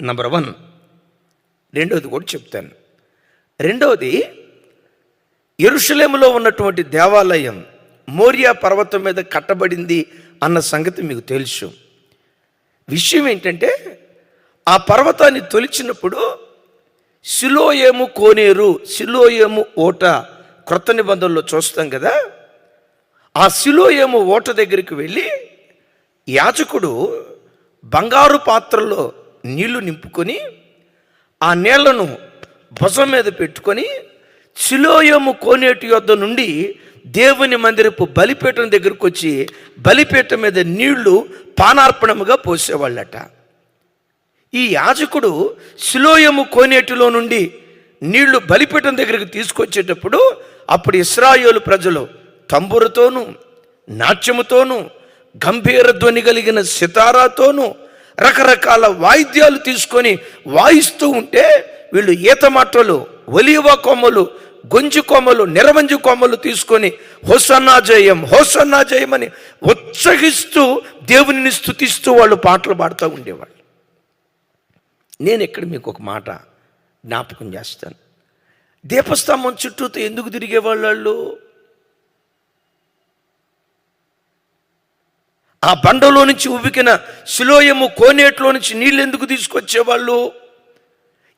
నంబర్ 1. రెండవది కూడా చెప్తాను. రెండవది, యెరూషలేములో ఉన్నటువంటి దేవాలయం మోరియా పర్వతం మీద కట్టబడింది అన్న సంగతి మీకు తెలుసు. విషయం ఏంటంటే ఆ పర్వతాన్ని తొలిచినప్పుడు సిలోయేము కోనేరు, సిలోయేము ఓట క్రొత్త నిబంధనలో చూస్తాం కదా, ఆ సిలోయేము ఓట దగ్గరికి వెళ్ళి యాజకుడు బంగారు పాత్రలో నీళ్లు నింపుకొని ఆ నీళ్లను భుజం మీద పెట్టుకొని సిలోయేము కోనేటి యొద్ద నుండి దేవుని మందిరపు బలిపీఠం దగ్గరకు వచ్చి బలిపీఠం మీద నీళ్లు పానార్పణముగా పోసేవాళ్ళట. ఈ యాజకుడు సిలోయేము కోనేటిలో నుండి నీళ్లు బలిపీఠం దగ్గరికి తీసుకొచ్చేటప్పుడు అప్పుడు ఇశ్రాయేలు ప్రజలు తంబురతోనూ నాట్యముతోనూ గంభీర ధ్వని కలిగిన సితారాతోనూ రకరకాల వాయిద్యాలు తీసుకొని వాయిస్తూ ఉంటే వీళ్ళు ఈత మట్టలు, ఒలీవ కొమ్మలు, గొంజి కొమ్మలు, నిరవంజి కొమ్మలు తీసుకొని హోసన్నా జయం, హోసన్నా జయం అని ఉత్సహిస్తూ దేవునిని స్తుతిస్తూ వాళ్ళు పాటలు పాడుతూ ఉండేవాళ్ళు. నేను ఇక్కడ మీకు ఒక మాట జ్ఞాపకం చేస్తాను. దీపస్తంభం చుట్టూతో ఎందుకు తిరిగేవాళ్ళు? ఆ బండలో నుంచి ఉబికిన సిలోయేము కోనేట్లో నుంచి నీళ్ళు ఎందుకు తీసుకొచ్చేవాళ్ళు?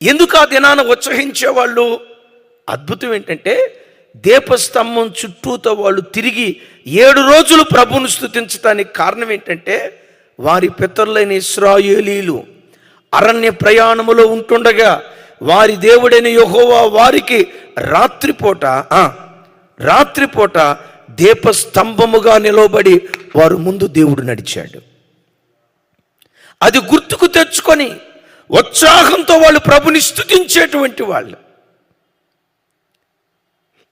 ఎందుకు ఆ దినాన ఉత్సహించేవాళ్ళు? అద్భుతం ఏంటంటే దీపస్తంభం చుట్టూతో వాళ్ళు తిరిగి 7 రోజులు ప్రభువును స్తుతించడానికి కారణం ఏంటంటే వారి పితరులైన ఇశ్రాయేలీలు అరణ్య ప్రయాణములో ఉంటుండగా వారి దేవుడైన యెహోవా వారికి రాత్రిపూట దీపస్తంభముగా నిలవబడి వారు ముందు దేవుడు నడిచాడు. అది గుర్తుకు తెచ్చుకొని ఉత్సాహంతో వాళ్ళు ప్రభుని స్తుతించేటువంటి వాళ్ళు.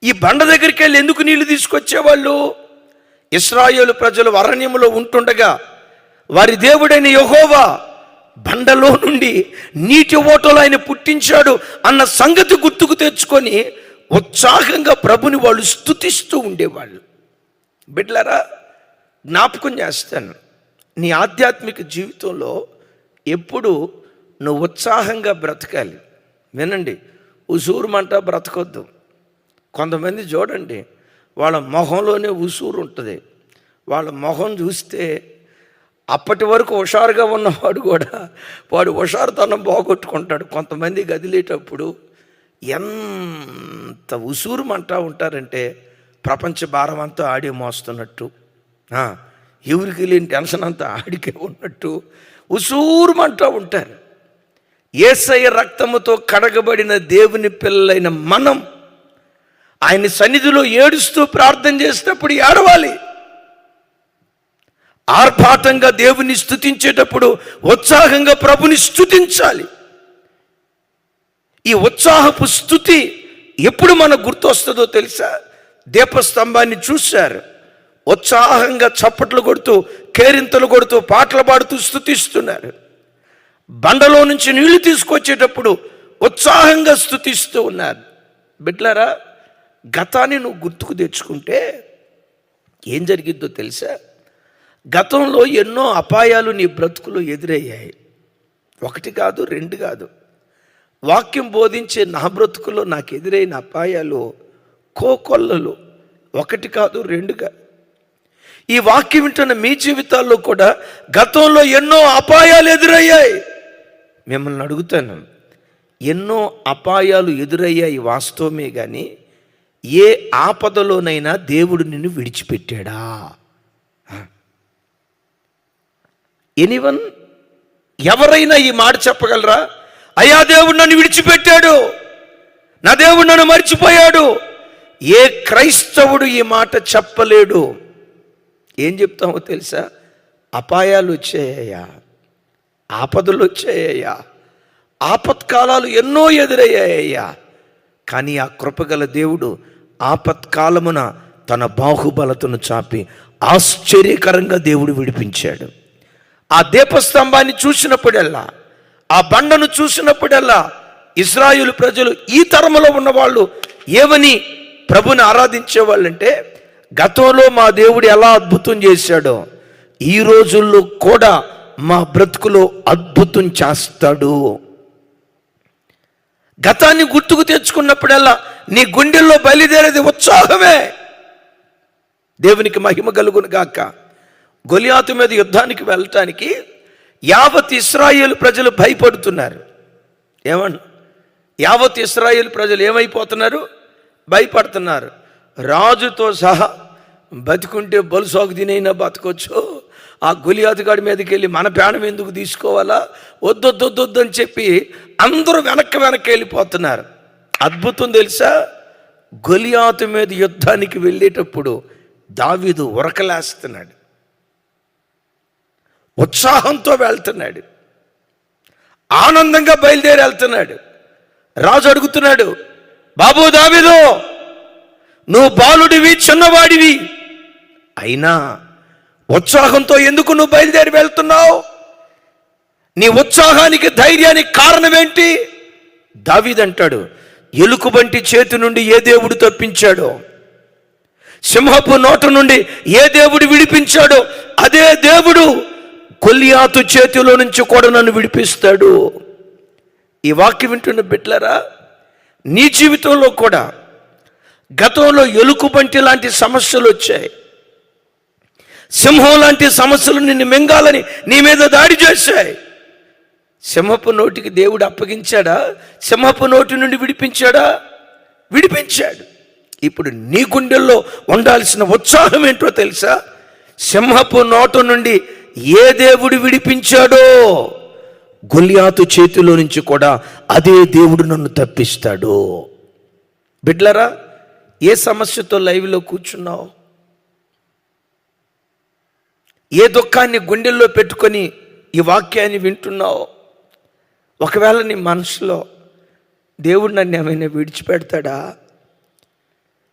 ఈ బండ దగ్గరికి వెళ్ళి ఎందుకు నీళ్లు తీసుకొచ్చేవాళ్ళు? ఇశ్రాయేలు ప్రజలు అరణ్యములో ఉంటుండగా వారి దేవుడైన యెహోవా బండలో నుండి నీటి ఓటలు ఆయన పుట్టించాడు అన్న సంగతి గుర్తుకు తెచ్చుకొని ఉత్సాహంగా ప్రభుని వాళ్ళు స్తుతిస్తూ ఉండేవాళ్ళు. బిడ్డలారా, జ్ఞాపకం చేస్తాను, నీ ఆధ్యాత్మిక జీవితంలో ఎప్పుడు నువ్వు ఉత్సాహంగా బ్రతకాలి. వినండి, ఉసూరుమంట బ్రతకొద్దు. కొంతమంది చూడండి, వాళ్ళ మొహంలోనే ఉసూరు ఉంటుంది. వాళ్ళ మొహం చూస్తే అప్పటి వరకు హుషారుగా ఉన్నవాడు కూడా వాడు హుషారుతనం పోగొట్టుకుంటాడు. కొంతమంది గదిలేటప్పుడు ఎంత ఉసూరుమంటా ఉంటారంటే ప్రపంచ భారం అంతా ఆడి మోస్తున్నట్టు, ఎవరికి లేని టెన్షన్ అంతా ఆడికే ఉన్నట్టు ఉసూరుమంటా ఉంటారు. యేసయ్య రక్తముతో కడగబడిన దేవుని పిల్లలైన మనం ఆయన సన్నిధిలో ఏడుస్తూ ప్రార్థన చేసేటప్పుడు ఏడవాలి. ఆర్భాటంగా దేవుని స్తుతించేటప్పుడు ఉత్సాహంగా ప్రభుని స్తుతించాలి. ఈ ఉత్సాహపు స్తుతి ఎప్పుడు మనకు గుర్తొస్తుందో తెలుసా? దీపస్తంభాన్ని చూశారు, ఉత్సాహంగా చప్పట్లు కొడుతూ, కేరింతలు కొడుతూ, పాటలు పాడుతూ స్తుతిస్తున్నారు. బండలో నుంచి నీళ్లు తీసుకొచ్చేటప్పుడు ఉత్సాహంగా స్తుతిస్తూ ఉన్నారు. బిడ్డలారా, గతాన్ని నువ్వు గుర్తుకు తెచ్చుకుంటే ఏం జరిగిద్దో తెలుసా? గతంలో ఎన్నో అపాయాలు నీ బ్రతుకులో ఎదురయ్యాయి. 1 కాదు, 2 కాదు. వాక్యం బోధించే నా బ్రతుకులో నాకు ఎదురైన అపాయాలు కోకొల్లలు. 1 కాదు, 2 కాదు. ఈ వాక్యం వింటున్న మీ జీవితాల్లో కూడా గతంలో ఎన్నో అపాయాలు ఎదురయ్యాయి. మిమ్మల్ని అడుగుతాను, ఎన్నో అపాయాలు ఎదురయ్యాయి వాస్తవమే, కానీ ఏ ఆపదలోనైనా దేవుడు నిన్ను విడిచిపెట్టాడా? ఎనీవన్, ఎవరైనా ఈ మాట చెప్పగలరా? అయ్యా, దేవుడు నన్ను విడిచిపెట్టాడు, నా దేవుడు నన్ను మర్చిపోయాడు. ఏ క్రైస్తవుడు ఈ మాట చెప్పలేడు. ఏం చెప్తామో తెలుసా? అపాయాలు వచ్చాయ్యా, ఆపదలు వచ్చాయ్యా, ఆపత్కాలాలు ఎన్నో ఎదురయ్యాయ్యా, కానీ ఆ కృపగల దేవుడు ఆపత్కాలమున తన బాహుబలతను చాపి ఆశ్చర్యకరంగా దేవుడు విడిపించాడు. ఆ దీపస్తంభాన్ని చూసినప్పుడల్లా, ఆ బండను చూసినప్పుడల్లా ఇశ్రాయేలు ప్రజలు, ఈ తరములో ఉన్నవాళ్ళు ఏమని ప్రభుని ఆరాధించేవాళ్ళంటే, గతంలో మా దేవుడు ఎలా అద్భుతం చేశాడో ఈ రోజుల్లో కూడా మా బ్రతుకులో అద్భుతం చేస్తాడు. గతాన్ని గుర్తుకు తెచ్చుకున్నప్పుడల్లా నీ గుండెల్లో బయలుదేరేది ఉత్సాహమే. దేవునికి మహిమ కలుగును గాక. గొలియాతు మీద యుద్ధానికి వెళ్ళటానికి యావత్ ఇశ్రాయేలు ప్రజలు భయపడుతున్నారు. ఏమన్నా, యావత్ ఇశ్రాయేలు ప్రజలు ఏమైపోతున్నారు? భయపడుతున్నారు. రాజుతో సహా బతికుంటే బలుసాగు తినైనా బతకొచ్చు, ఆ గొలియాతుగాడి మీదకి వెళ్ళి మన ప్రాణం ఎందుకు తీసుకోవాలా, వద్దొద్దొద్దొద్దు అని చెప్పి అందరూ వెనక్కి వెళ్ళిపోతున్నారు. అద్భుతం తెలుసా, గొలియాతు మీద యుద్ధానికి వెళ్ళేటప్పుడు దావీదు ఉరకలేస్తున్నాడు, ఉత్సాహంతో వెళ్తున్నాడు, ఆనందంగా బయలుదేరి వెళ్తున్నాడు. రాజు అడుగుతున్నాడు, బాబు దావీదు, నువ్వు బాలుడివి, చిన్నవాడివి, అయినా ఉత్సాహంతో ఎందుకు నువ్వు బయలుదేరి వెళ్తున్నావు? నీ ఉత్సాహానికి, ధైర్యానికి కారణం ఏంటి? దావీదు అంటాడు, ఎలుకబంటి చేతి నుండి ఏ దేవుడు తప్పించాడో, సింహపు నోట నుండి ఏ దేవుడు విడిపించాడో, అదే దేవుడు గొలియాతు చేతిలో నుంచి కూడా నన్ను విడిపిస్తాడు. ఈ వాక్యం వింటున్న బిడ్డలారా, నీ జీవితంలో కూడా గతంలో ఎలుకబంటి లాంటి సమస్యలు వచ్చాయి, సింహం లాంటి సమస్యలు నిన్ను మింగాలని నీ మీద దాడి చేశాయి. సింహపు నోటికి దేవుడు అప్పగించాడా? సింహపు నోటి నుండి విడిపించాడా? విడిపించాడు. ఇప్పుడు నీ గుండెల్లో ఉండాల్సిన ఉత్సాహం ఏంటో తెలుసా? సింహపు నోటు నుండి ఏ దేవుడు విడిపించాడో, గొలియాతు చేతిలో నుంచి కూడా అదే దేవుడు నన్ను తప్పిస్తాడు. బిడ్లరా, ఏ సమస్యతో లైవ్లో కూర్చున్నావు? ఏ దుఃఖాన్ని గుండెల్లో పెట్టుకొని ఈ వాక్యాన్ని వింటున్నావు? ఒకవేళ నీ మనసులో దేవుడు నన్ను ఏమైనా విడిచిపెడతాడా,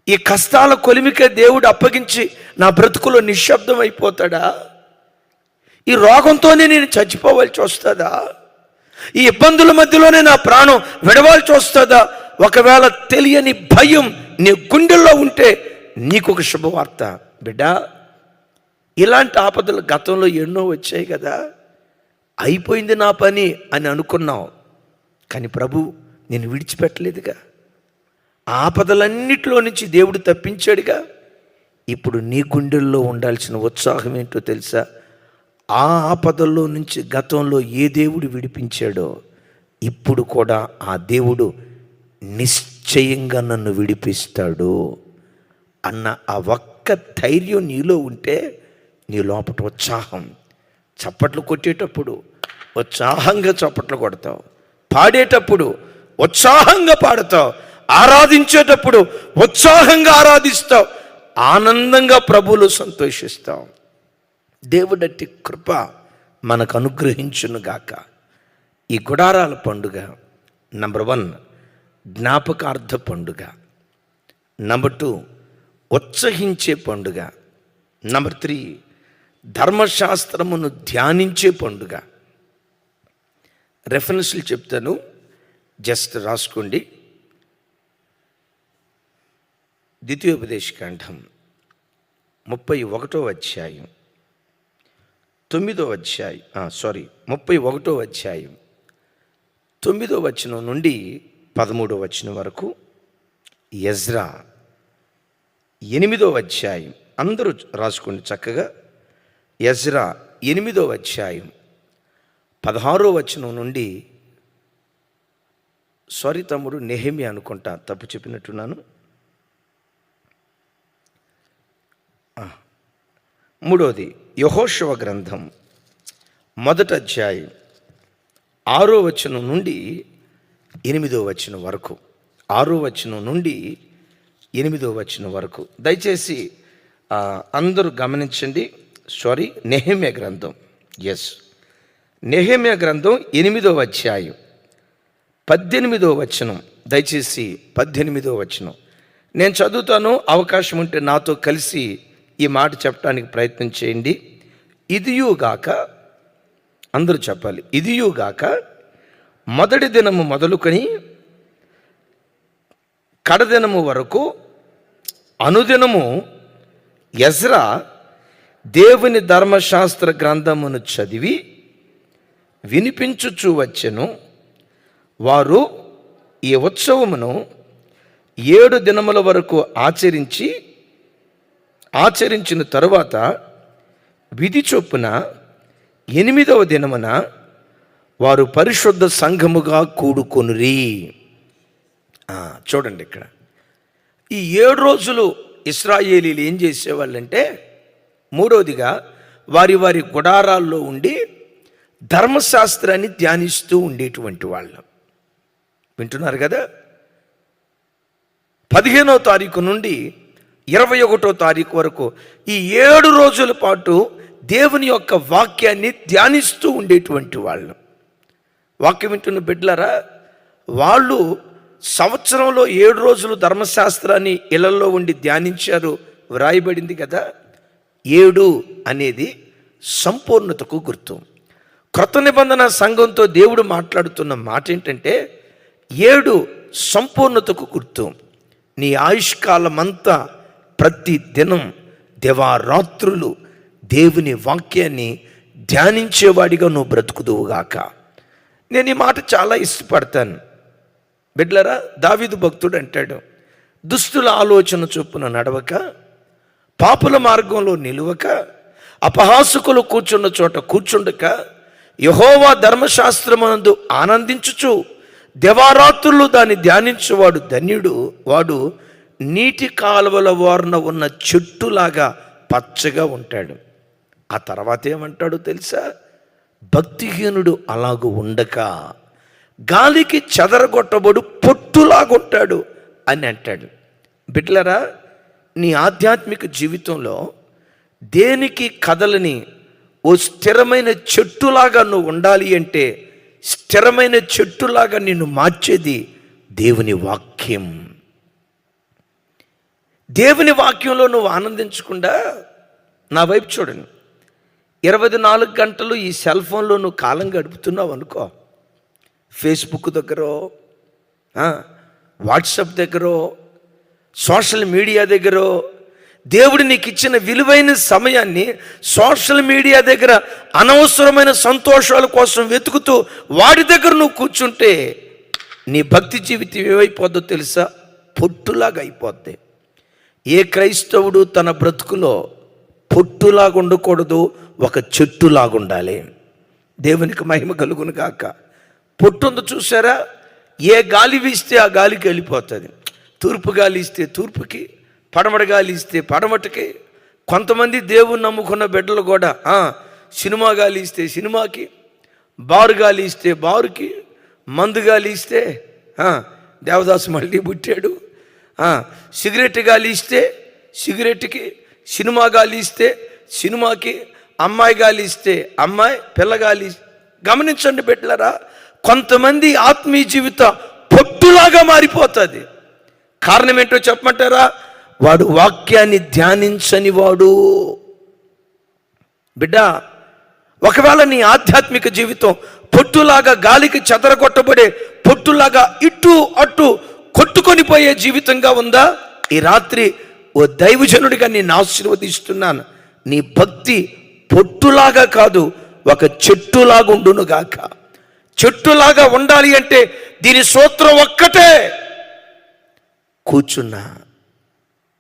ఈ కష్టాల కొలిమికే దేవుడు అప్పగించి నా బ్రతుకులో నిశ్శబ్దం అయిపోతాడా, ఈ రోగంతోనే నేను చచ్చిపోవాల్సి వస్తుందా, ఈ ఇబ్బందుల మధ్యలోనే నా ప్రాణం విడవాల్సి వస్తుందా? ఒకవేళ తెలియని భయం నీ గుండెల్లో ఉంటే నీకు ఒక శుభవార్త, బిడ్డా, ఇలాంటి ఆపదలు గతంలో ఎన్నో వచ్చాయి కదా, అయిపోయింది నా పని అని అనుకున్నావు, కానీ ప్రభు నేను విడిచిపెట్టలేదుగా, ఆపదలన్నిటిలో నుంచి దేవుడు తప్పించాడుగా. ఇప్పుడు నీ గుండెల్లో ఉండాల్సిన ఉత్సాహం ఏంటో తెలుసా? ఆ ఆపదల్లో నుంచి గతంలో ఏ దేవుడు విడిపించాడో, ఇప్పుడు కూడా ఆ దేవుడు నిశ్చయంగా నన్ను విడిపిస్తాడు అన్న ఆ ఒక్క ధైర్యం నీలో ఉంటే నీ లోపల ఉత్సాహం, చప్పట్లు కొట్టేటప్పుడు ఉత్సాహంగా చప్పట్లు కొడతావు, పాడేటప్పుడు ఉత్సాహంగా పాడతావు, ఆరాధించేటప్పుడు ఉత్సాహంగా ఆరాధిస్తావు, ఆనందంగా ప్రభువులో సంతోషిస్తావు. దేవుడట్టి కృప మనకు అనుగ్రహించునుగాక. ఈ గుడారాల పండుగ నంబర్ 1 జ్ఞాపకార్థ పండుగ, నంబర్ 2 ఉత్సహించే పండుగ, నంబర్ 3 ధర్మశాస్త్రమును ధ్యానించే పండుగ. రెఫరెన్స్లు చెప్తాను, జస్ట్ రాసుకోండి. ద్వితీయోపదేశకాండం 31వ అధ్యాయం 9వ అధ్యాయం 31వ అధ్యాయం 9వ వచనం నుండి 13వ వచనం వరకు, ఎజ్రా 8వ అధ్యాయం, అందరూ రాసుకోండి చక్కగా. ఎజ్రా 8వ అధ్యాయం 16వ వచనం నుండి, తమ్ముడు నెహెమియా అనుకుంటా, తప్పు చెప్పినట్టున్నాను. 3వది యెహోషువ గ్రంథం 1వ అధ్యాయం 6వ వచనం నుండి 8వ వచనం వరకు, 6వ వచనం నుండి 8వ వచనం వరకు. దయచేసి అందరూ గమనించండి. నెహెమ్యా గ్రంథం, నెహెమ్యా గ్రంథం 8వ అధ్యాయం 18వ వచనం, దయచేసి 18వ వచనం నేను చదువుతాను. అవకాశం ఉంటే నాతో కలిసి ఈ మాట చెప్పడానికి ప్రయత్నం చేయండి. ఇదియుగాక, అందరూ చెప్పాలి, ఇదియుగాక మొదటి దినము మొదలుకొని కడదినము వరకు అనుదినము ఎజ్రా దేవుని ధర్మశాస్త్ర గ్రంథమును చదివి వినిపించుచూ వచ్చెను. వారు ఈ ఉత్సవమును 7 దినముల వరకు ఆచరించిన తరువాత విధి చొప్పున 8వ దినమున వారు పరిశుద్ధ సంఘముగా కూడుకొనురి. చూడండి, ఇక్కడ ఈ 7 రోజులు ఇశ్రాయేలీలు ఏం చేసేవాళ్ళంటే, మూడవదిగా వారి వారి గుడారాల్లో ఉండి ధర్మశాస్త్రాన్ని ధ్యానిస్తూ ఉండేటువంటి వాళ్ళు. వింటున్నారు కదా? 15వ తారీఖు నుండి 21వ తారీఖు వరకు ఈ 7 రోజుల పాటు దేవుని యొక్క వాక్యాన్ని ధ్యానిస్తూ ఉండేటువంటి వాళ్ళు. వాక్యం వింటున్న బిడ్డలారా, వాళ్ళు సంవత్సరంలో 7 రోజులు ధర్మశాస్త్రాన్ని ఇళ్లలో ఉండి ధ్యానించారు, వ్రాయబడింది కదా. 7 అనేది సంపూర్ణతకు గుర్తు. క్రొత్త నిబంధన సంఘంతో దేవుడు మాట్లాడుతున్న మాట ఏంటంటే, 7 సంపూర్ణతకు గుర్తు. నీ ఆయుష్కాలమంతా ప్రతి దినం దివారాత్రులు దేవుని వాక్యాన్ని ధ్యానించేవాడిగా నువ్వు బ్రతుకుదువుగాక. నేను ఈ మాట చాలా ఇష్టపడతాను బిడ్డలారా. దావీదు భక్తుడు అంటాడు, దుష్టుల ఆలోచన చొప్పున నడవక, పాపుల మార్గంలో నిలువక, అపహాసకులు కూర్చున్న చోట కూర్చుండక, యెహోవా ధర్మశాస్త్రమునందు ఆనందించుచు దివారాత్రులు దాన్ని ధ్యానించువాడు ధన్యుడు. వాడు నీటి కాలువల ఓరన ఉన్న చెట్టులాగా పచ్చగా ఉంటాడు. ఆ తర్వాత ఏమంటాడో తెలుసా? భక్తిహీనుడు అలాగూ ఉండక గాలికి చెదరగొట్టబడు పొట్టులాగుంటాడు అని అంటాడు. బిడ్డలారా, నీ ఆధ్యాత్మిక జీవితంలో దేనికి కదలని ఓ స్థిరమైన చెట్టులాగా నువ్వు ఉండాలి అంటే, స్థిరమైన చెట్టులాగా నిన్ను మార్చేది దేవుని వాక్యం. దేవుని వాక్యంలో నువ్వు ఆనందించకుండా నా వైపు చూడండి. 24 గంటలు ఈ సెల్ ఫోన్లో నువ్వు కాలం గడుపుతున్నావు అనుకో, ఫేస్బుక్ దగ్గర, వాట్సాప్ దగ్గర, సోషల్ మీడియా దగ్గర, దేవుడు నీకు ఇచ్చిన విలువైన సమయాన్ని సోషల్ మీడియా దగ్గర అనవసరమైన సంతోషాల కోసం వెతుకుతూ వాడి దగ్గర నువ్వు కూర్చుంటే నీ భక్తి జీవితం ఏమైపోద్దో తెలుసా? పొట్టులాగా అయిపోద్ది. ఏ క్రైస్తవుడు తన బ్రతుకులో పొట్టులాగా ఉండకూడదు, ఒక చెట్టులాగా ఉండాలి. దేవునికి మహిమ కలుగును గాక. పొట్టుంది చూసారా? ఏ గాలి వీస్తే ఆ గాలికి వెళ్ళిపోతుంది. తూర్పు గాలి ఇస్తే తూర్పుకి, పడమట గాలి ఇస్తే పడమటకి. కొంతమంది దేవుని నమ్ముకున్న బిడ్డలు కూడా సినిమా గాలి ఇస్తే సినిమాకి, బారు గాలి ఇస్తే బారుకి, మందు గాలి ఇస్తే దేవదాసు మళ్ళీ పుట్టాడు, సిగరెట్ గాలి ఇస్తే సిగరెట్కి, సినిమా గాలి ఇస్తే సినిమాకి, అమ్మాయి గాలి ఇస్తే అమ్మాయి, పిల్లగాలి. గమనించండి బిడ్డలారా, కొంతమంది ఆత్మీయ జీవితం పొట్టులాగా మారిపోతుంది. కారణం ఏంటో చెప్పమంటారా? వాడు వాక్యాన్ని ధ్యానించని వాడు. బిడ్డ, ఒకవేళ నీ ఆధ్యాత్మిక జీవితం పొట్టులాగా గాలికి చెదరగొట్టబడే పొట్టులాగా ఇటు అటు కొట్టుకొని పోయే జీవితంగా ఉందా? ఈ రాత్రి ఓ దైవజనుడిగా నేను ఆశీర్వదిస్తున్నాను. నీ భక్తి పొట్టులాగా కాదు, ఒక చెట్టులాగా ఉండును గాక. చెట్టులాగా ఉండాలి అంటే దీని సూత్రం ఒక్కటే: కూర్చున్నా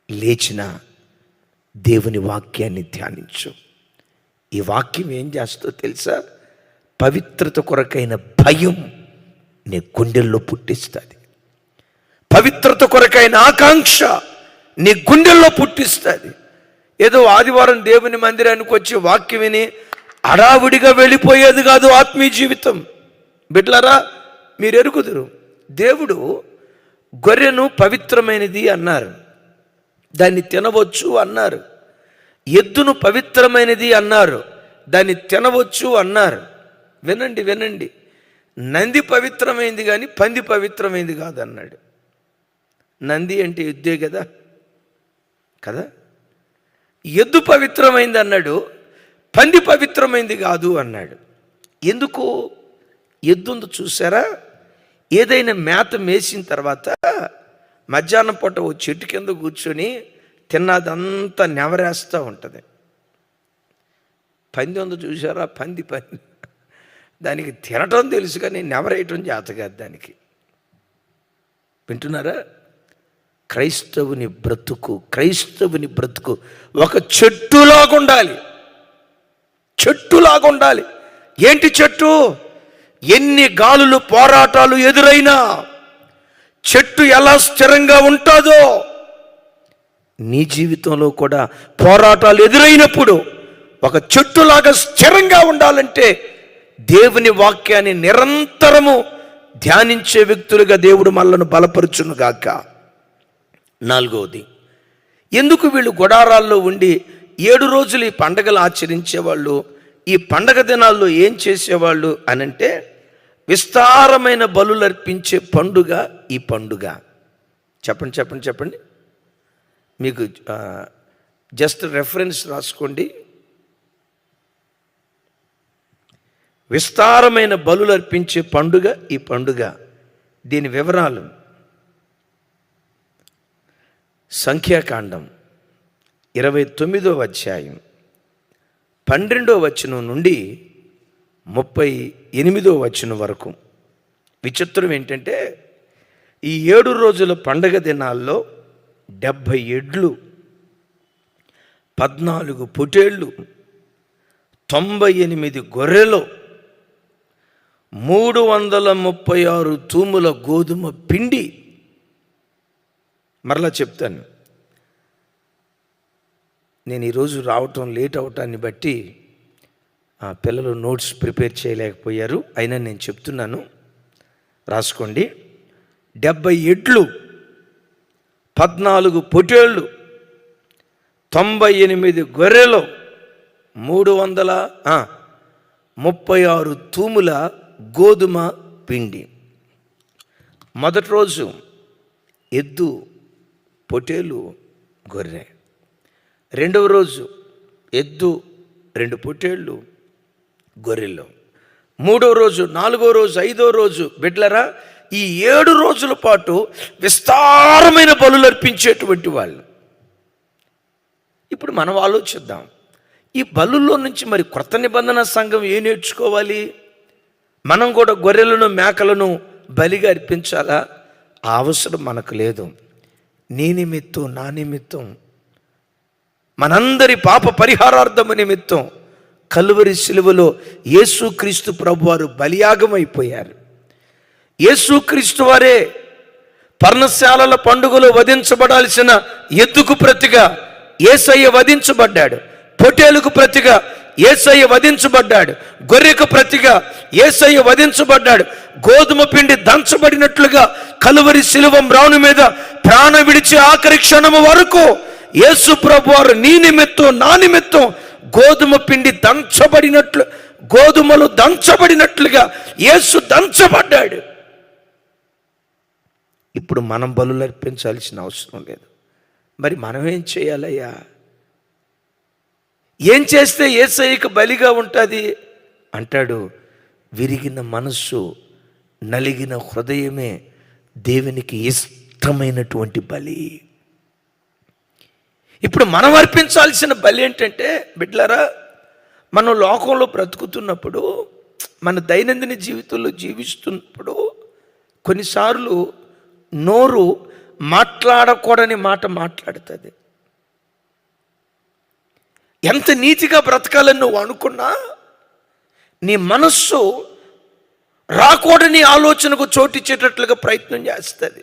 లేచినా దేవుని వాక్యాన్ని ధ్యానించు. ఈ వాక్యం ఏం చేస్తో తెలుసా? పవిత్రత కొరకైన భయం నీ గుండెల్లో పుట్టిస్తుంది. పవిత్రత కొరకైన ఆకాంక్ష నీ గుండెల్లో పుట్టిస్తుంది. ఏదో ఆదివారం దేవుని మందిరానికి వచ్చి వాక్యం విని అడావుడిగా వెళ్ళిపోయేది కాదు ఆత్మీయ జీవితం. బిడ్డలారా, మీరు ఎరుగుదురు, దేవుడు గొర్రెను పవిత్రమైనది అన్నారు, దాన్ని తినవచ్చు అన్నారు. ఎద్దును పవిత్రమైనది అన్నారు, దాన్ని తినవచ్చు అన్నారు. వినండి వినండి, నంది పవిత్రమైంది కానీ పంది పవిత్రమైంది కాదు అన్నాడు. నంది అంటే ఎద్దే కదా కదా. ఎద్దు పవిత్రమైంది అన్నాడు, పంది పవిత్రమైంది కాదు అన్నాడు. ఎందుకు? ఎద్దుంది చూసారా, ఏదైనా మేత మేసిన తర్వాత మధ్యాహ్నం పూట ఓ చెట్టు కింద కూర్చొని తిన్నదంతా నెవరేస్తూ ఉంటుంది. పంది ఉంది చూసారా, పంది దానికి తినటం తెలుసు కానీ నెవరేయటం చేత కాదు దానికి. వింటున్నారా? క్రైస్తవుని బ్రతుకు ఒక చెట్టులాగుండాలి. చెట్టులాగుండాలి. ఏంటి చెట్టు? ఎన్ని గాలులు పోరాటాలు ఎదురైనా చెట్టు ఎలా స్థిరంగా ఉంటుందో నీ జీవితంలో కూడా పోరాటాలు ఎదురైనప్పుడు ఒక చెట్టులాగా స్థిరంగా ఉండాలంటే దేవుని వాక్యాన్ని నిరంతరము ధ్యానించే వ్యక్తులుగా దేవుడు మనలను బలపరుచునుగాక. 4వది, ఎందుకు వీళ్ళు గుడారాల్లో ఉండి 7 రోజులు ఈ పండగలు ఆచరించేవాళ్ళు? ఈ పండగ దినాల్లో ఏం చేసేవాళ్ళు అనంటే, విస్తారమైన బలులు అర్పించే పండుగ ఈ పండుగ. చెప్పండి చెప్పండి చెప్పండి. మీకు జస్ట్ రెఫరెన్స్ రాసుకోండి. విస్తారమైన బలులు అర్పించే పండుగ ఈ పండుగ. దీని వివరాలు సంఖ్యాకాండం 29వ అధ్యాయం 12వ వచనం నుండి 38వ వచనం వరకు. విచిత్రం ఏంటంటే, ఈ 7 రోజుల పండగ దినాల్లో 70 ఎడ్లు, 14 పొటేళ్ళు, 98 గొర్రెలు, 336 తూముల గోధుమ పిండి. మరలా చెప్తాను, నేను ఈరోజు రావటం లేట్ అవటాన్ని బట్టి పిల్లలు నోట్స్ ప్రిపేర్ చేయలేకపోయారు. అయినా నేను చెప్తున్నాను, రాసుకోండి. 70 ఎడ్లు, 14 పొటేళ్ళు, 98 గొర్రెలు, 336 తూముల గోధుమ పిండి. మొదటి రోజు ఎద్దు, పొటేలు, గొర్రె. రెండవ రోజు ఎద్దు, 2 పొటేళ్ళు, గొర్రెలు. 3వ రోజు, 4వ రోజు, 5వ రోజు. బిడ్డలారా, ఈ 7 రోజుల పాటు విస్తారమైన బలులు అర్పించేటువంటి వాళ్ళు. ఇప్పుడు మనం ఆలోచిద్దాం, ఈ బలుల్లో నుంచి మరి క్రొత్త నిబంధన సంఘం ఏం నేర్చుకోవాలి? మనం కూడా గొర్రెలను మేకలను బలిగా అర్పించాలా? ఆ అవసరం మనకు లేదు. నీ నిమిత్తం, నా నిమిత్తం, మనందరి పాప పరిహారార్థము నిమిత్తం కల్వరి శిలువలో యేసుక్రీస్తు ప్రభువారు బలియాగమైపోయారు. యేసుక్రీస్తు వారే పర్ణశాలల పండుగలో వధించబడాల్సిన ఎద్దుకు ప్రతిగా యేసయ్య వధించబడ్డాడు. పొటేలుకు ప్రతిగా యేసయ్య వధించబడ్డాడు. గొర్రెకు ప్రతిగా యేసయ్య వధించబడ్డాడు. గోధుమ పిండి దంచబడినట్లుగా కలువరి శిలువ మ్రాను మీద ప్రాణ విడిచి ఆఖరి క్షణము వరకు యేసు ప్రభువారు నీ నిమిత్తం, నా నిమిత్తం గోధుమ పిండి దంచబడినట్లు, గోధుమలు దంచబడినట్లుగా యేసు దంచబడ్డాడు. ఇప్పుడు మనం బలులు అర్పించాల్సిన అవసరం లేదు. మరి మనం ఏం చేయాలయ్యా? ఏం చేస్తే యేసయ్యకు బలిగా ఉంటుంది అంటాడు? విరిగిన మనస్సు, నలిగిన హృదయమే దేవునికి ఇష్టమైనటువంటి బలి. ఇప్పుడు మనం అర్పించాల్సిన బలి ఏంటంటే, బిడ్డలారా, మనం లోకంలో బ్రతుకుతున్నప్పుడు, మన దైనందిన జీవితంలో జీవిస్తున్నప్పుడు కొన్నిసార్లు నోరు మాట్లాడకూడని మాట మాట్లాడుతుంది. ఎంత నీతిగా బ్రతకాలని నువ్వు అనుకున్నా నీ మనస్సు రాకూడని ఆలోచనకు చోటిచ్చేటట్లుగా ప్రయత్నం చేస్తుంది.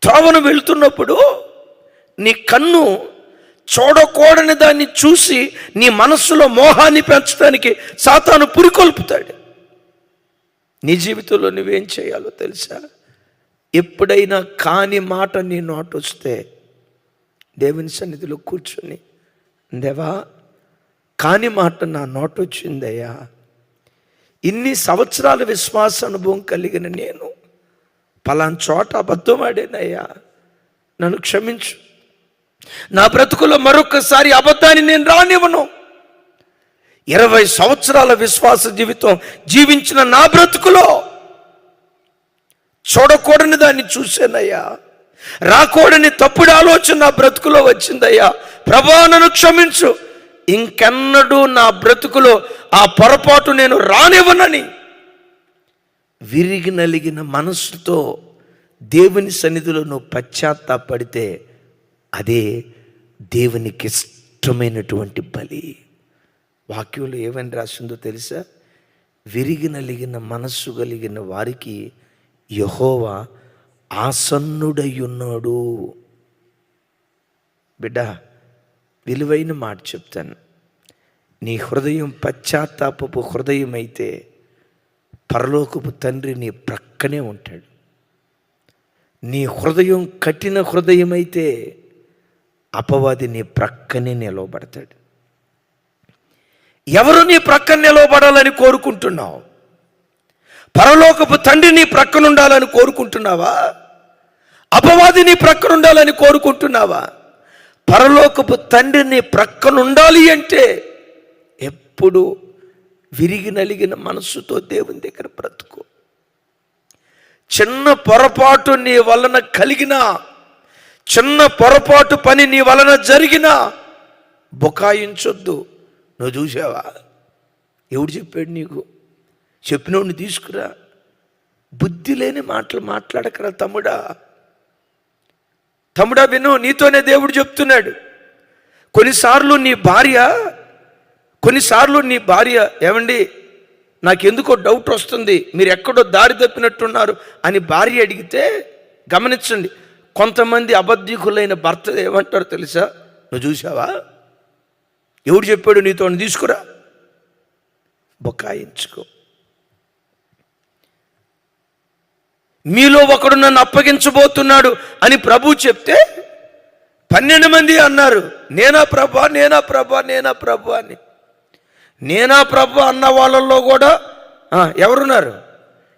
త్రోవను వెళ్తున్నప్పుడు నీ కన్ను చూడకూడని దాన్ని చూసి నీ మనస్సులో మోహాన్ని పెంచడానికి సాతాను పురికొల్పుతాడు. నీ జీవితంలో నువ్వేం చేయాలో తెలుసా? ఎప్పుడైనా కాని మాట నీ నోటొస్తే దేవుని సన్నిధిలో కూర్చొని, దేవా, కాని మాట నా నోటొచ్చిందయ్యా, ఇన్ని సంవత్సరాల విశ్వాస అనుభవం కలిగిన నేను పలానా చోట అబద్ధం ఆడానయ్యా, నన్ను క్షమించు. నా బ్రతుకులో మరొకసారి అబద్ధాన్ని నేను రానివ్వను. 20 సంవత్సరాల విశ్వాస జీవితం జీవించిన నా బ్రతుకులో చూడకూడని దాన్ని చూశానయ్యా, రాకూడని తప్పుడు ఆలోచన నా బ్రతుకులో వచ్చిందయ్యా, ప్రభువా నన్ను క్షమించు. ఇంకెన్నడూ నా బ్రతుకులో ఆ పొరపాటు నేను రానివ్వనని విరిగి నలిగిన మనస్సుతో దేవుని సన్నిధిలో నువ్వు పశ్చాత్తాపడితే అదే దేవునికి ఇష్టమైనటువంటి బలి. వాక్యంలో ఏమని రాసిందో తెలుసా? విరిగి నలిగిన మనస్సు కలిగిన వారికి యెహోవా ఆసన్నుడై ఉన్నాడు. బిడ్డ, విలువైన మాట చెప్తాను. నీ హృదయం పశ్చాత్తాపపు హృదయం అయితే పరలోకపు తండ్రి నీ ప్రక్కనే ఉంటాడు. నీ హృదయం కఠిన హృదయం అయితే అపవాది నీ ప్రక్కనే నిలవబడతాడు. ఎవరు నీ ప్రక్కన నిలవబడాలని కోరుకుంటున్నావు? పరలోకపు తండ్రి నీ ప్రక్కన ఉండాలని కోరుకుంటున్నావా? అపవాది నీ ప్రక్కన ఉండాలని కోరుకుంటున్నావా? పరలోకపు తండ్రి నీ ప్రక్కన ఉండాలి అంటే ఎప్పుడు విరిగి నలిగిన మనస్సుతో దేవుని దగ్గర బ్రతుకు. చిన్న పొరపాటు నీ వలన కలిగిన, చిన్న పొరపాటు పని నీ వలన జరిగినా బుకాయించొద్దు. నువ్వు చూసావా? ఎవడు చెప్పాడు నీకు? చెప్పినోడిని తీసుకురా. బుద్ధి లేని మాటలు మాట్లాడకరా తమ్ముడా. తమ్ముడా విను, నీతోనే దేవుడు చెప్తున్నాడు. కొన్నిసార్లు నీ భార్య ఏమండి నాకెందుకో డౌట్ వస్తుంది, మీరు ఎక్కడో దారి తప్పినట్టున్నారు అని భార్య అడిగితే గమనించండి, కొంతమంది అబద్ధికులైన భర్త ఏమంటారో తెలుసా? నువ్వు చూసావా? ఎవడు చెప్పాడు నీతో? తీసుకురా. బొకాయించుకో. మీలో ఒకడు నన్ను అప్పగించబోతున్నాడు అని ప్రభు చెప్తే 12 మంది అన్నారు, నేనా ప్రభా నేనా ప్రభా నేనా ప్రభు అని. నేనా ప్రభు అన్న వాళ్ళల్లో కూడా ఎవరున్నారు?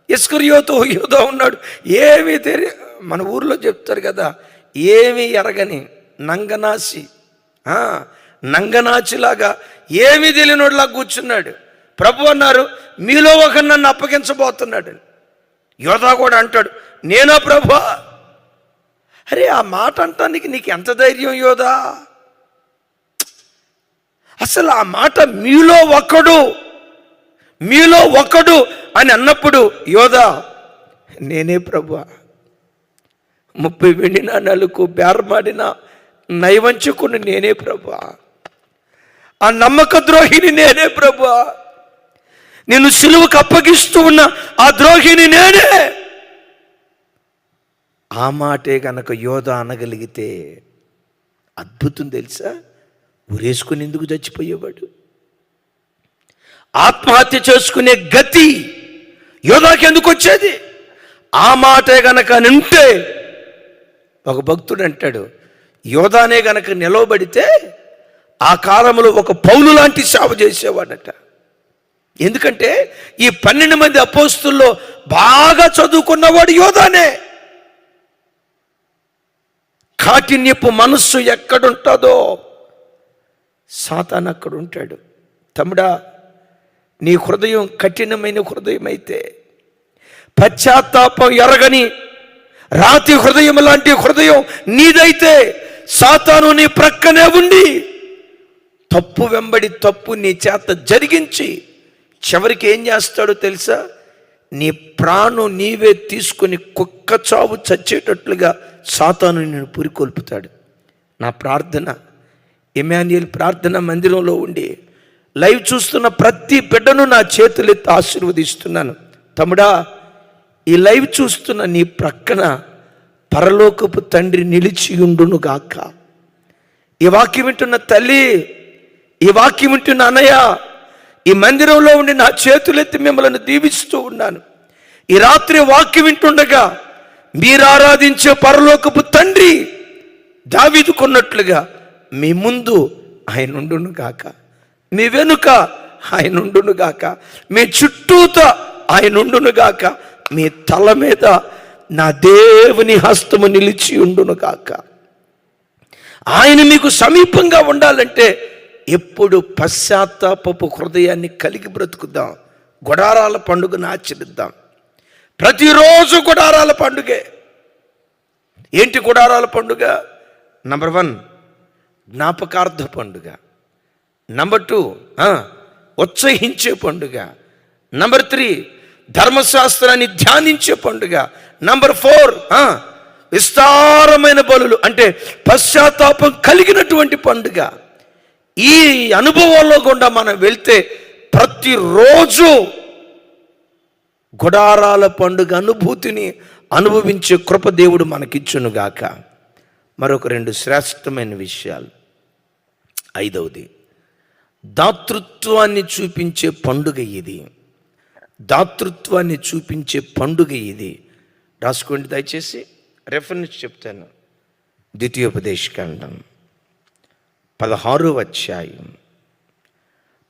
ఇస్కరియోతు యూదా ఉన్నాడు. ఏమీ మన ఊర్లో చెప్తారు కదా, ఏమీ ఎరగని నంగనాచిలాగా ఏమీ తెలియనోడిలా కూర్చున్నాడు. ప్రభు అన్నారు, మీలో ఒక నన్ను అప్పగించబోతున్నాడు. యోధా కూడా అంటాడు, నేనా ప్రభా. అరే, ఆ మాట అంటానికి నీకు ఎంత ధైర్యం యోధా? అసలు ఆ మాట మీలో ఒకడు అని అన్నప్పుడు యోధా నేనే ప్రభువా, 30 వెండి నాణాలకు బేరమాడిన నైవంచకుని నేనే ప్రభువా, ఆ నమ్మక ద్రోహిని నేనే ప్రభువా, నేను సిలువకు అప్పగిస్తూ ఉన్న ఆ ద్రోహిని నేనే. ఆ మాటే గనక యోధా అనగలిగితే అద్భుతం తెలుసా? ఉరేసుకుని ఎందుకు చచ్చిపోయేవాడు? ఆత్మహత్య చేసుకునే గతి యోధాకి ఎందుకు వచ్చేది? ఆ మాటే గనక నింటే, ఒక భక్తుడు అంటాడు, యోధానే గనక నిలవబడితే ఆ కాలంలో ఒక పౌలు లాంటి సేవ చేసేవాడట. ఎందుకంటే ఈ 12 మంది అపోస్తుల్లో బాగా చదువుకున్నవాడు యోధానే. కాఠిన్యపు మనస్సు ఎక్కడుంటుందో సాతాను అక్కడ ఉంటాడు. తమ్ముడా, నీ హృదయం కఠినమైన హృదయం అయితే, పశ్చాత్తాపం ఎరగని రాతి హృదయం లాంటి హృదయం నీదైతే, సాతాను నీ ప్రక్కనే ఉండి తప్పు వెంబడి తప్పు నీ చేత జరిగించి చివరికి ఏం చేస్తాడో తెలుసా? నీ ప్రాణం నీవే తీసుకొని కుక్క చావు చచ్చేటట్లుగా సాతాను నిన్ను పురికొల్పుతాడు. నా ప్రార్థన, ఇమ్మాన్యుయేల్ ప్రార్థన మందిరంలో ఉండి లైవ్ చూస్తున్న ప్రతి బిడ్డను నా చేతులెత్తి ఆశీర్వదిస్తున్నాను. తమ్ముడా, ఈ లైవ్ చూస్తున్న నీ ప్రక్కన పరలోకపు తండ్రి నిలిచి ఉండును గాక. ఈ వాక్యం వింటున్న తల్లి, ఈ వాక్యం వింటున్న అన్నయ్య, ఈ మందిరంలో ఉండి నా చేతులెత్తి మిమ్మల్ని దీవిస్తూ ఉన్నాను. ఈ రాత్రి వాక్యం వింటుండగా మీరు ఆరాధించే పరలోకపు తండ్రి దావీదుకున్నట్లుగా మీ ముందు ఆయన ఉండును గాక, మీ వెనుక ఆయన ఉండును గాక, మీ చుట్టూత ఆయన ఉండును గాక, మీ తల మీద నా దేవుని హస్తము నిలిచి ఉండును గాక. ఆయన మీకు సమీపంగా ఉండాలంటే ఎప్పుడు పశ్చాత్తాపపు హృదయాన్ని కలిగి బ్రతుకుదాం. గుడారాల పండుగను ఆచరిద్దాం. ప్రతిరోజు గుడారాల పండుగే. ఏంటి గుడారాల పండుగ? నంబర్ 1 జ్ఞాపకార్థ పండుగ. నంబర్ 2 ఉత్సహించే పండుగ. నంబర్ 3 ధర్మశాస్త్రాన్ని ధ్యానించే పండుగ. నంబర్ 4 విస్తారమైన బలులు, అంటే పశ్చాత్తాపం కలిగినటువంటి పండుగ. ఈ అనుభవాల్లో గుండా మనం వెళ్తే ప్రతిరోజు గుడారాల పండుగ అనుభూతిని అనుభవించే కృప దేవుడు మనకిచ్చునుగాక. మరొక 2 శ్రేష్టమైన విషయాలు. 5వది, దాతృత్వాన్ని చూపించే పండుగ ఇది. దాతృత్వాన్ని చూపించే పండుగ ఇది. రాసుకోండి దయచేసి, రెఫరెన్స్ చెప్తాను. ద్వితీయోపదేశకాండం 16వ అధ్యాయం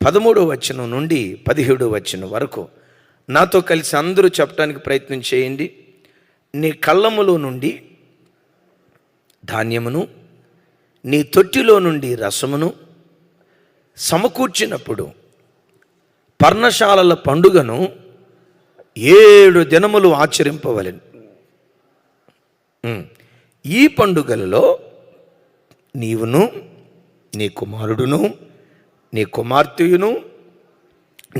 13వ వచనం నుండి 17వ వచనం వరకు నాతో కలిసి అందరూ చెప్పడానికి ప్రయత్నం చేయండి. నీ కళ్ళములో నుండి ధాన్యమును, నీ తొట్టిలో నుండి రసమును సమకూర్చినప్పుడు పర్ణశాలల పండుగను 7 దినములు ఆచరింపవలెను. ఈ పండుగలలో నీవును, నీ కుమారుడును, నీ కుమార్తెయును,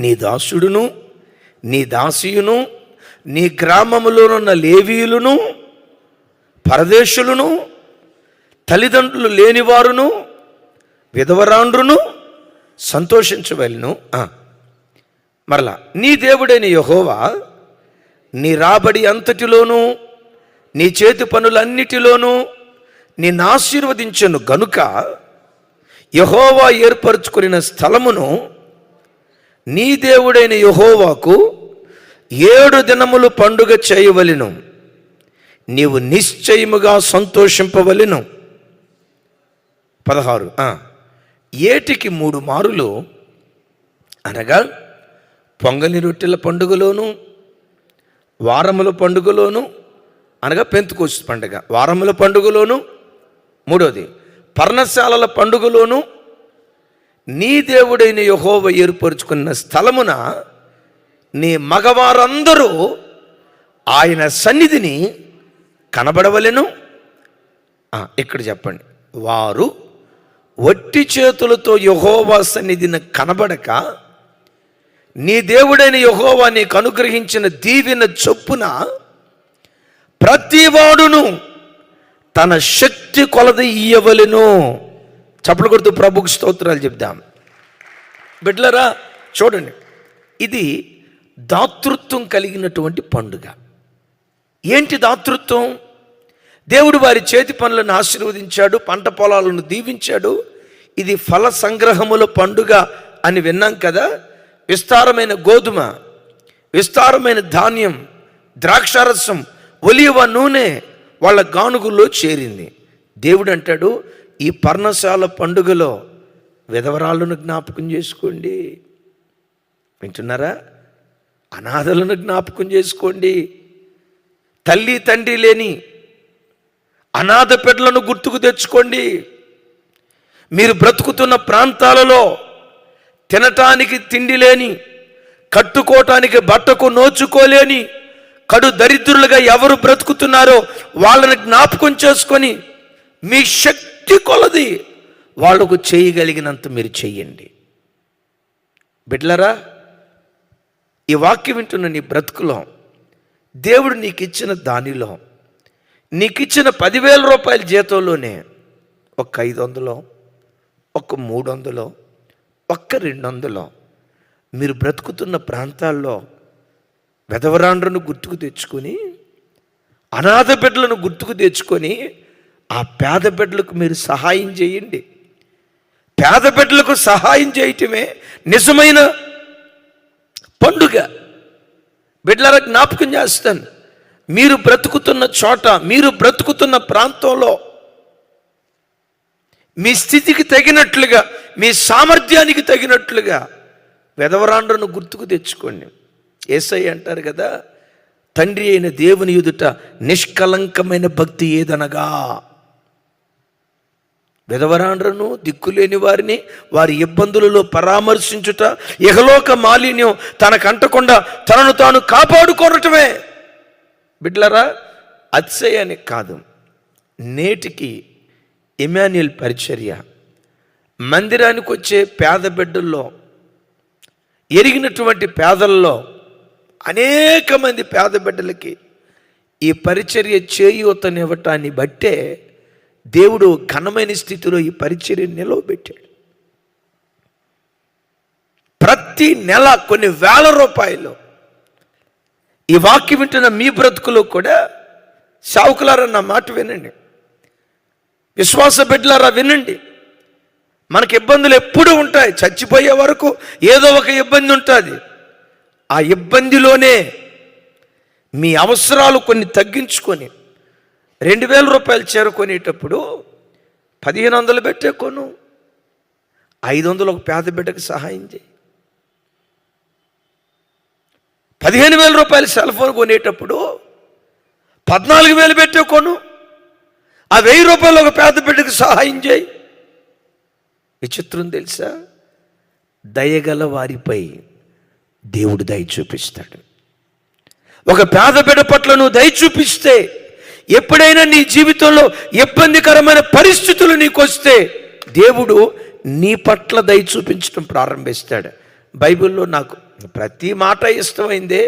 నీ దాసుడును, నీ దాసియును, నీ గ్రామములోనున్న లేవీయులను, పరదేశులను, తల్లిదండ్రులు లేనివారును, విధవరాండ్రును సంతోషించవలెను. మరలా, నీ దేవుడైన యెహోవా నీ రాబడి అంతటిలోనూ, నీ చేతి పనులన్నిటిలోనూ నిన్ను ఆశీర్వదించెను గనుక యెహోవా ఏర్పరచుకొనిన స్థలమును నీ దేవుడైన యెహోవాకు 7 దినములు పండుగ చేయవలెను. నీవు నిశ్చయముగా సంతోషింపవలెను. 16, ఏటికి 3 మారులు అనగా పొంగని రొట్టెల పండుగలోను, వారముల పండుగలోను, అనగా పెంతెకోస్తు పండుగ, వారముల పండుగలోను, 3వది పర్ణశాలల పండుగలోను నీ దేవుడైన యెహోవా ఏర్పరచుకున్న స్థలమున నీ మగవారందరూ ఆయన సన్నిధిని కనబడవలెను. ఇక్కడ చెప్పండి, వారు వట్టి చేతులతో యెహోవా సన్నిధిని కనబడక నీ దేవుడైన యెహోవా నీకు అనుగ్రహించిన దీవెన చొప్పున ప్రతివాడును తన శక్తి కొలది ఇయ్యవలెను. చప్పట్లు కొడుతూ ప్రభుకు స్తోత్రాలు చెప్దాం. బిడ్డలారా చూడండి, ఇది దాతృత్వం కలిగినటువంటి పండుగ. ఏంటి దాతృత్వం? దేవుడు వారి చేతి పనులను ఆశీర్వదించాడు, పంట పొలాలను దీవించాడు. ఇది ఫల సంగ్రహముల పండుగ అని విన్నాం కదా. విస్తారమైన గోధుమ, విస్తారమైన ధాన్యం, ద్రాక్షారసం, ఒలీవ నూనె వాళ్ళ గానుగుల్లో చేరింది. దేవుడు అంటాడు, ఈ పర్ణశాల పండుగలో విధవరాళ్ళను జ్ఞాపకం చేసుకోండి. వింటున్నారా? అనాథలను జ్ఞాపకం చేసుకోండి. తల్లి తండ్రి లేని అనాథ బిడ్డలను గుర్తుకు తెచ్చుకోండి. మీరు బ్రతుకుతున్న ప్రాంతాలలో తినటానికి తిండి లేని, కట్టుకోవటానికి బట్టకు నోచుకోలేని కడు దరిద్రులుగా ఎవరు బ్రతుకుతున్నారో వాళ్ళని జ్ఞాపకం చేసుకొని మీ శక్తి కొలది వాళ్లకు చేయగలిగినంత మీరు చెయ్యండి. బిడ్డలారా, ఈ వాక్యం వింటున్న నీ బ్రతుకులో దేవుడు నీకు ఇచ్చిన దానిలో, నీకు ఇచ్చిన 10,000 రూపాయల జీతంలోనే ఒక 500, ఒక 300, ఒక్క 200 మీరు బ్రతుకుతున్న ప్రాంతాల్లో విధవరాండ్రను గుర్తుకు తెచ్చుకొని, అనాథ బిడ్డలను గుర్తుకు తెచ్చుకొని ఆ పేద బిడ్డలకు మీరు సహాయం చేయండి. పేద బిడ్డలకు సహాయం చేయటమే నిజమైన పండుగ. బిడ్డలారా జ్ఞాపకం చేస్తాను, మీరు బ్రతుకుతున్న చోట, మీరు బ్రతుకుతున్న ప్రాంతంలో మీ స్థితికి తగినట్లుగా, మీ సామర్థ్యానికి తగినట్లుగా విధవరాండ్రను గుర్తుకు తెచ్చుకోండి. యేసయ్య అంటారు కదా, తండ్రి అయిన దేవుని ఎదుట నిష్కలంకమైన భక్తి ఏదనగా విధవరాండ్రను, దిక్కులేని వారిని వారి ఇబ్బందులలో పరామర్శించుట, ఇహలోక మాలిన్యం తనకంటకుండా తనను తాను కాపాడుకోవటమే. బిడ్డలారా, అతిశయానికి కాదు, నేటికి ఇమాన్యుయల్ పరిచర్య మందిరానికి వచ్చే పేద బిడ్డల్లో, ఎరిగినటువంటి పేదల్లో అనేక మంది పేద బిడ్డలకి ఈ పరిచర్య చేయూతనివ్వటాన్ని బట్టే దేవుడు ఘనమైన స్థితిలో ఈ పరిచర్యను నిలవబెట్టాడు. ప్రతి నెల కొన్ని వేల రూపాయలు. ఈ వాక్యం వింటున్న మీ బ్రతుకులో కూడా సావుకులారన్న మాట వినండి, విశ్వాస బిడ్డలారా వినండి, మనకి ఇబ్బందులు ఎప్పుడూ ఉంటాయి. చచ్చిపోయే వరకు ఏదో ఒక ఇబ్బంది ఉంటుంది. ఆ ఇబ్బందిలోనే మీ అవసరాలు కొన్ని తగ్గించుకొని 2000 రూపాయలు చేరుకునేటప్పుడు 1500 పెట్టే కొను, 500 ఒక పేద బిడ్డకు సహాయం చేయి. 15,000 రూపాయలు సెల్ ఫోన్ కొనేటప్పుడు 14,000 పెట్టే కొను, ఆ 1000 రూపాయలు ఒక పేద బిడ్డకు సహాయం చేయి. విచిత్రం తెలుసా? దయగల వారిపై దేవుడు దయ చూపిస్తాడు. ఒక పేద బిడ్డ పట్ల నువ్వు దయ చూపిస్తే, ఎప్పుడైనా నీ జీవితంలో ఇబ్బందికరమైన పరిస్థితులు నీకు వస్తే దేవుడు నీ పట్ల దయ చూపించడం ప్రారంభిస్తాడు. బైబిల్లో నాకు ప్రతి మాట ఇష్టమైందే.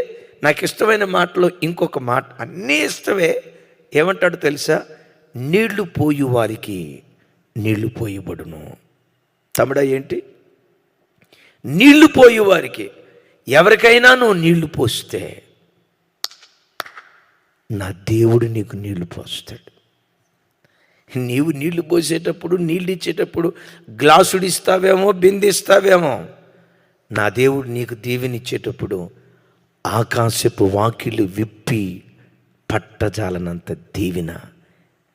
నాకు ఇష్టమైన మాటలో ఇంకొక మాట, అన్నీ ఇష్టమే. ఏమంటాడు తెలుసా? నీళ్లు పోయి వారికి నీళ్లు పోయబడును. తమ్ముడా, ఏంటి? నీళ్లు పోయి వారికి. ఎవరికైనా నువ్వు నీళ్లు పోస్తే నా దేవుడు నీకు నీళ్లు పోస్తాడు. నీవు నీళ్లు పోసేటప్పుడు, నీళ్ళు ఇచ్చేటప్పుడు గ్లాసుడు ఇస్తావేమో, బిందె ఇస్తావేమో. నా దేవుడు నీకు దీవెనిచ్చేటప్పుడు ఆకాశపు వాకిళ్ళు విప్పి పట్టజాలనంత దీవెన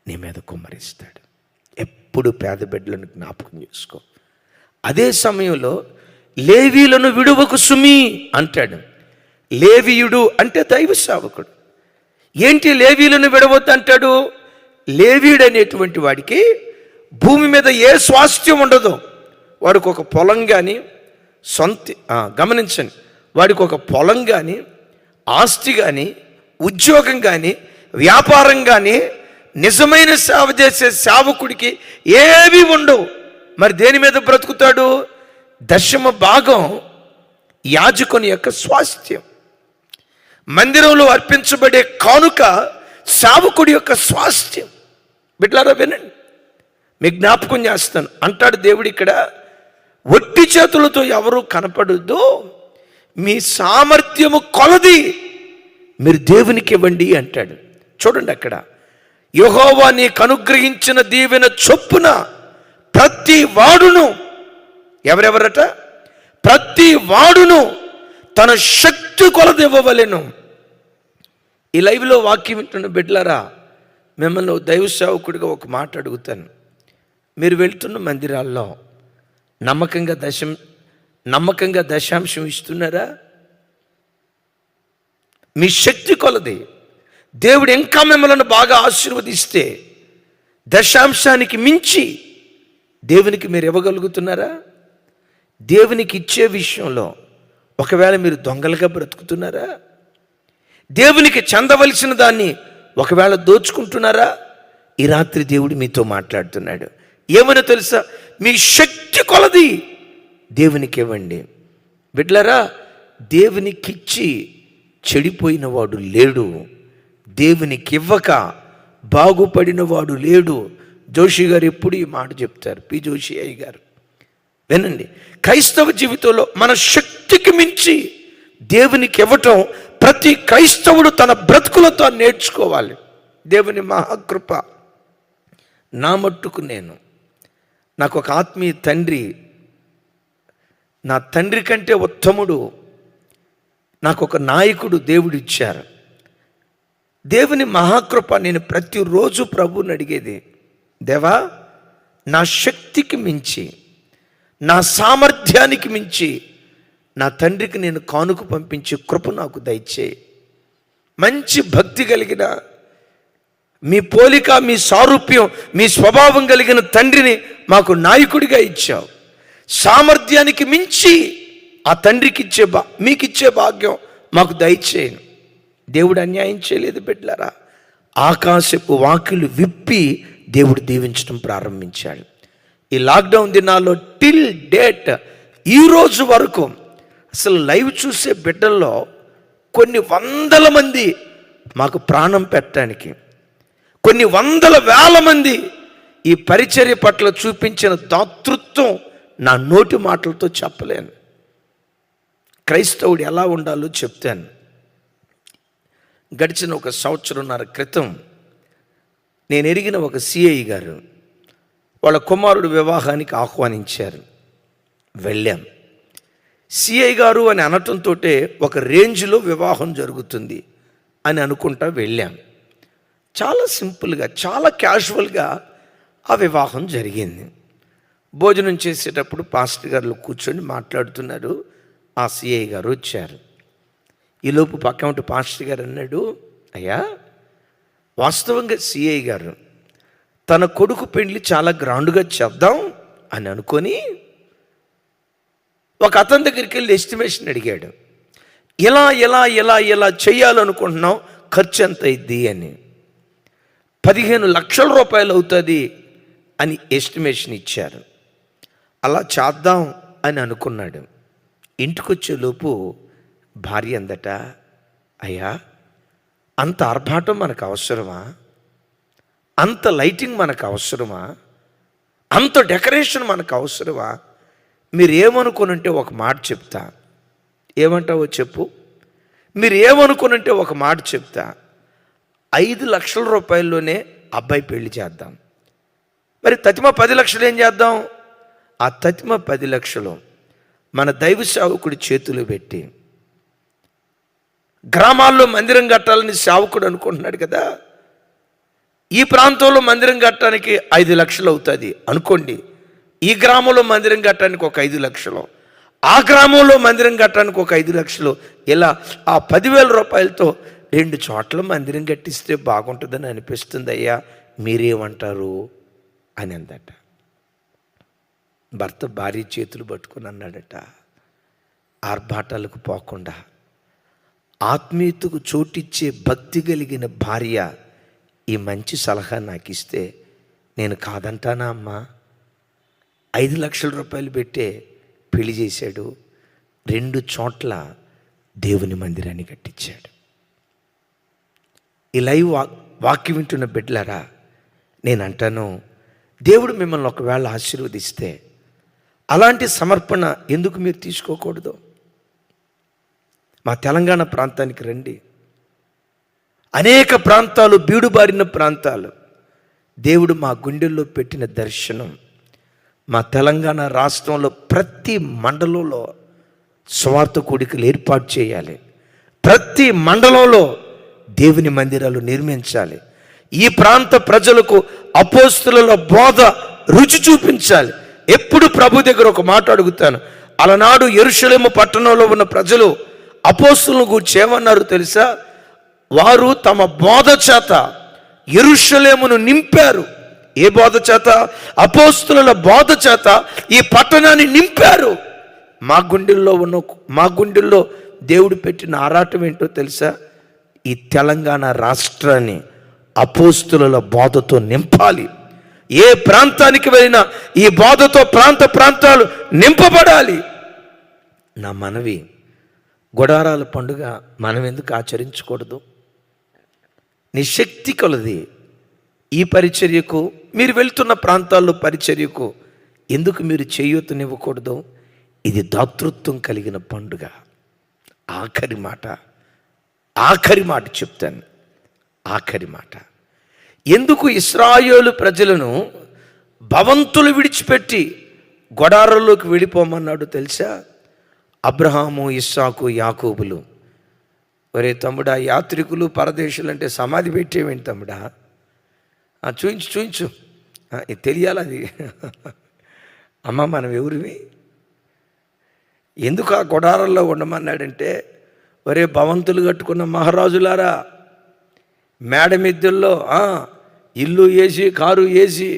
నీ మీద కుమ్మరిస్తాడు. ఎప్పుడు పేద బిడ్డలను జ్ఞాపకం చేసుకో. అదే సమయంలో లేవీలను విడువకు సుమి అంటాడు. లేవీయుడు అంటే దైవ సేవకుడు. ఏంటి లేవీలను విడవద్దు అంటాడు? లేవీయుడు అనేటువంటి వాడికి భూమి మీద ఏ స్వాస్థ్యం ఉండదు. వాడికి ఒక పొలం కానీ గమనించండి, వాడికి ఒక పొలం కానీ, ఆస్తి కానీ, ఉద్యోగం కానీ, వ్యాపారం కానీ, నిజమైన సేవ చేసే సేవకుడికి ఏవి ఉండవు. మరి దేని మీద బ్రతుకుతాడు? దశమ భాగం యాజకుని యొక్క స్వాస్థ్యం. మందిరంలో అర్పించబడే కానుక సేవకుడి యొక్క స్వాస్థ్యం. బిడ్డలారా వినండి, మీ జ్ఞాపకం చేస్తాను. అంటాడు దేవుడు ఇక్కడ, ఒట్టి చేతులతో ఎవరు కనపడద్దు, మీ సామర్థ్యము కొలది మీరు దేవునికి ఇవ్వండి అంటాడు. చూడండి అక్కడ, యెహోవా నీకు అనుగ్రహించిన దీవెన చొప్పున ప్రతి వాడును, ఎవరెవరట? ప్రతి వాడును తన శక్తి కొలది ఇవ్వవలెను. ఈ లైవ్లో వాక్యం వింటున్న బిడ్డలారా, మిమ్మల్ని దైవ సేవకుడిగా ఒక మాట అడుగుతాను. మీరు వెళ్తున్న మందిరాల్లో నమ్మకంగా దశాంశం ఇస్తున్నారా? మీ శక్తి కొలది. దేవుడు ఇంకా మిమ్మల్ని బాగా ఆశీర్వదిస్తే దశాంశానికి మించి దేవునికి మీరు ఇవ్వగలుగుతున్నారా? దేవునికి ఇచ్చే విషయంలో ఒకవేళ మీరు దొంగలుగా బ్రతుకుతున్నారా? దేవునికి చెందవలసిన దాన్ని ఒకవేళ దోచుకుంటున్నారా? ఈ రాత్రి దేవుడు మీతో మాట్లాడుతున్నాడు. ఏమని తెలుసా? మీ శక్తి కొలది దేవునికి ఇవ్వండి. బిడ్డలారా, దేవునికిచ్చి చెడిపోయిన వాడు లేడు, దేవునికి ఇవ్వక బాగుపడిన వాడు లేడు. జోషి గారు ఎప్పుడు ఈ మాట చెప్తారు, పి జోషి అయ్య గారు. వినండి, క్రైస్తవ జీవితంలో మన శక్తికి మించి దేవునికి ఇవ్వటం ప్రతి క్రైస్తవుడు తన బ్రతుకులతో నేర్చుకోవాలి. దేవుని మహాకృప నా మట్టుకు నాకు ఒక ఆత్మీయ తండ్రి, నా తండ్రి కంటే ఉత్తముడు నాకు ఒక నాయకుడు దేవుడు ఇచ్చారు. దేవుని మహాకృప. నేను ప్రతిరోజు ప్రభువుని అడిగేది, దేవా, నా శక్తికి మించి, నా సామర్థ్యానికి మించి నా తండ్రికి నేను కానుక పంపించే కృప నాకు దయచేయి. మంచి భక్తి కలిగిన, మీ పోలిక, మీ సారూప్యం, మీ స్వభావం కలిగిన తండ్రిని మాకు నాయకుడిగా ఇచ్చావు. సామర్థ్యానికి మించి ఆ తండ్రికి మీకిచ్చే భాగ్యం మాకు దయచేయను. దేవుడు అన్యాయం చేయలేదు బిడ్డలారా. ఆకాశపు వాకిలు విప్పి దేవుడు దీవించడం ప్రారంభించాడు. ఈ లాక్డౌన్ దినాల్లో టిల్ డేట్ ఈరోజు వరకు అసలు లైవ్ చూసే బిడ్డల్లో కొన్ని వందల మంది మాకు ప్రాణం పెట్టడానికి, కొన్ని వందల వేల మంది ఈ పరిచర్య పట్ల చూపించిన దాతృత్వం నా నోటి మాటలతో చెప్పలేను. క్రైస్తవుడు ఎలా ఉండాలో చెప్తాను. గడిచిన 1.5 సంవత్సరం క్రితం నేను ఎరిగిన ఒక సిఐ గారు వాళ్ళ కుమారుడు వివాహానికి ఆహ్వానించారు. వెళ్ళాం. సిఐ గారు అని అనటంతో ఒక రేంజ్లో వివాహం జరుగుతుంది అని అనుకుంటా వెళ్ళాం. చాలా సింపుల్గా, చాలా క్యాజువల్గా ఆ వివాహం జరిగింది. భోజనం చేసేటప్పుడు పాస్టర్ గారు కూర్చొని మాట్లాడుతున్నారు. ఆ సిఐ గారు వచ్చారు. ఈలోపు పక్క ఉంటే పాస్టర్ గారు అన్నాడు, అయ్యా, వాస్తవంగా సిఐ గారు తన కొడుకు పెళ్లి చాలా గ్రాండ్గా చేద్దాం అని అనుకొని ఒక అతని దగ్గరికి వెళ్ళి ఎస్టిమేషన్ అడిగాడు. ఎలా చేయాలనుకుంటున్నాం, ఖర్చు ఎంత అయింది అని. 15 లక్షల రూపాయలు అవుతుంది అని ఎస్టిమేషన్ ఇచ్చారు. అలా చేద్దాం అని అనుకున్నాడు. ఇంటికొచ్చేలోపు భార్య అందట, అయ్యా, అంత ఆర్భాటం మనకు అవసరమా? అంత లైటింగ్ మనకు అవసరమా? అంత డెకరేషన్ మనకు అవసరమా? మీరు ఏమనుకోనంటే ఒక మాట చెప్తా. ఏమంటావో చెప్పు. మీరు ఏమనుకోనంటే ఒక మాట చెప్తా. 5 లక్షల రూపాయల్లోనే అబ్బాయి పెళ్లి చేద్దాం. మరి తతిమ 10 లక్షలు ఏం చేద్దాం? ఆ తతిమ 10 లక్షలు మన దైవ సేవకుడి చేతులు పెట్టి, గ్రామాల్లో మందిరం కట్టాలని సేవకుడు అనుకుంటున్నాడు కదా, ఈ ప్రాంతంలో మందిరం కట్టడానికి 5 లక్షలు అవుతుంది అనుకోండి. ఈ గ్రామంలో మందిరం కట్టడానికి ఒక 5 లక్షలు, ఆ గ్రామంలో మందిరం కట్టడానికి ఒక 5 లక్షలు, ఇలా ఆ 10,000 రూపాయలతో 2 చోట్ల మందిరం కట్టిస్తే బాగుంటుందని అనిపిస్తుంది అయ్యా, మీరేమంటారు అని అందట. భర్త భార్య చేతులు పట్టుకుని అన్నాడట, ఆర్భాటాలకు పోకుండా ఆత్మీయతకు చోటిచ్చే భక్తి కలిగిన భార్య ఈ మంచి సలహా నాకు ఇస్తే నేను కాదంటానా అమ్మా? 5 లక్షల రూపాయలు పెట్టే పెళ్లి చేశాడు, 2 చోట్ల దేవుని మందిరాన్ని కట్టించాడు. ఈ లైవ్ వాక్యం వింటున్న బిడ్డలారా, నేను అంటాను, దేవుడు మిమ్మల్ని ఒకవేళ ఆశీర్వదిస్తే అలాంటి సమర్పణ ఎందుకు మీరు తీసుకోకూడదు? మా తెలంగాణ ప్రాంతానికి రండి. అనేక ప్రాంతాలు, బీడుబారిన ప్రాంతాలు, దేవుడు మా గుండెల్లో పెట్టిన దర్శనం. మా తెలంగాణ రాష్ట్రంలో ప్రతి మండలంలో స్వార్థ కూడికలు ఏర్పాటు చేయాలి. ప్రతి మండలంలో దేవుని మందిరాలు నిర్మించాలి. ఈ ప్రాంత ప్రజలకు అపోస్తుల బోధ రుచి చూపించాలి. ఎప్పుడు ప్రభు దగ్గర ఒక మాట అడుగుతాను. అలనాడు యెరూషలేము పట్టణంలో ఉన్న ప్రజలు అపోస్తులను గురించి ఏమన్నారు తెలుసా? వారు తమ బోధ చేత యెరూషలేమును నింపారు. ఏ బోధ చేత? అపోస్తుల బోధ చేత ఈ పట్టణాన్ని నింపారు. మా గుండెల్లో దేవుడు పెట్టిన ఆరాటం ఏంటో తెలుసా? ఈ తెలంగాణ రాష్ట్రాన్ని అపోస్తుల బోధతో నింపాలి. ఏ ప్రాంతానికి వెళ్ళినా ఈ బోధతో ప్రాంతాలు నింపబడాలి. నా మనవి, గుడారాల పండుగ మనం ఎందుకు ఆచరించకూడదు? నీ శక్తి కొలది ఈ పరిచర్యకు, మీరు వెళ్తున్న ప్రాంతాల్లో పరిచర్యకు ఎందుకు మీరు చేయూతనివ్వకూడదు? ఇది దాతృత్వం కలిగిన పండుగ. ఆఖరి మాట చెప్తాను. ఆఖరి మాట. ఎందుకు ఇశ్రాయేలు ప్రజలను భవంతులు విడిచిపెట్టి గుడారంలోకి వెళ్ళిపోమన్నాడు తెలుసా? అబ్రహాము, ఇస్సాకు, యాకోబులు. ఒరే తమ్ముడా, యాత్రికులు పరదేశులు అంటే సమాధి పెట్టేవేంటి తమ్ముడా? చూయించు ఇది తెలియాలి. అది అమ్మ, మనం ఎవరివి? ఎందుకు ఆ గుడారంలో ఉండమన్నాడంటే, ఒరే భవంతులు కట్టుకున్న మహారాజులారా, మేడ మిద్దెల్లో ఇల్లు వేసి, కారు వేసి,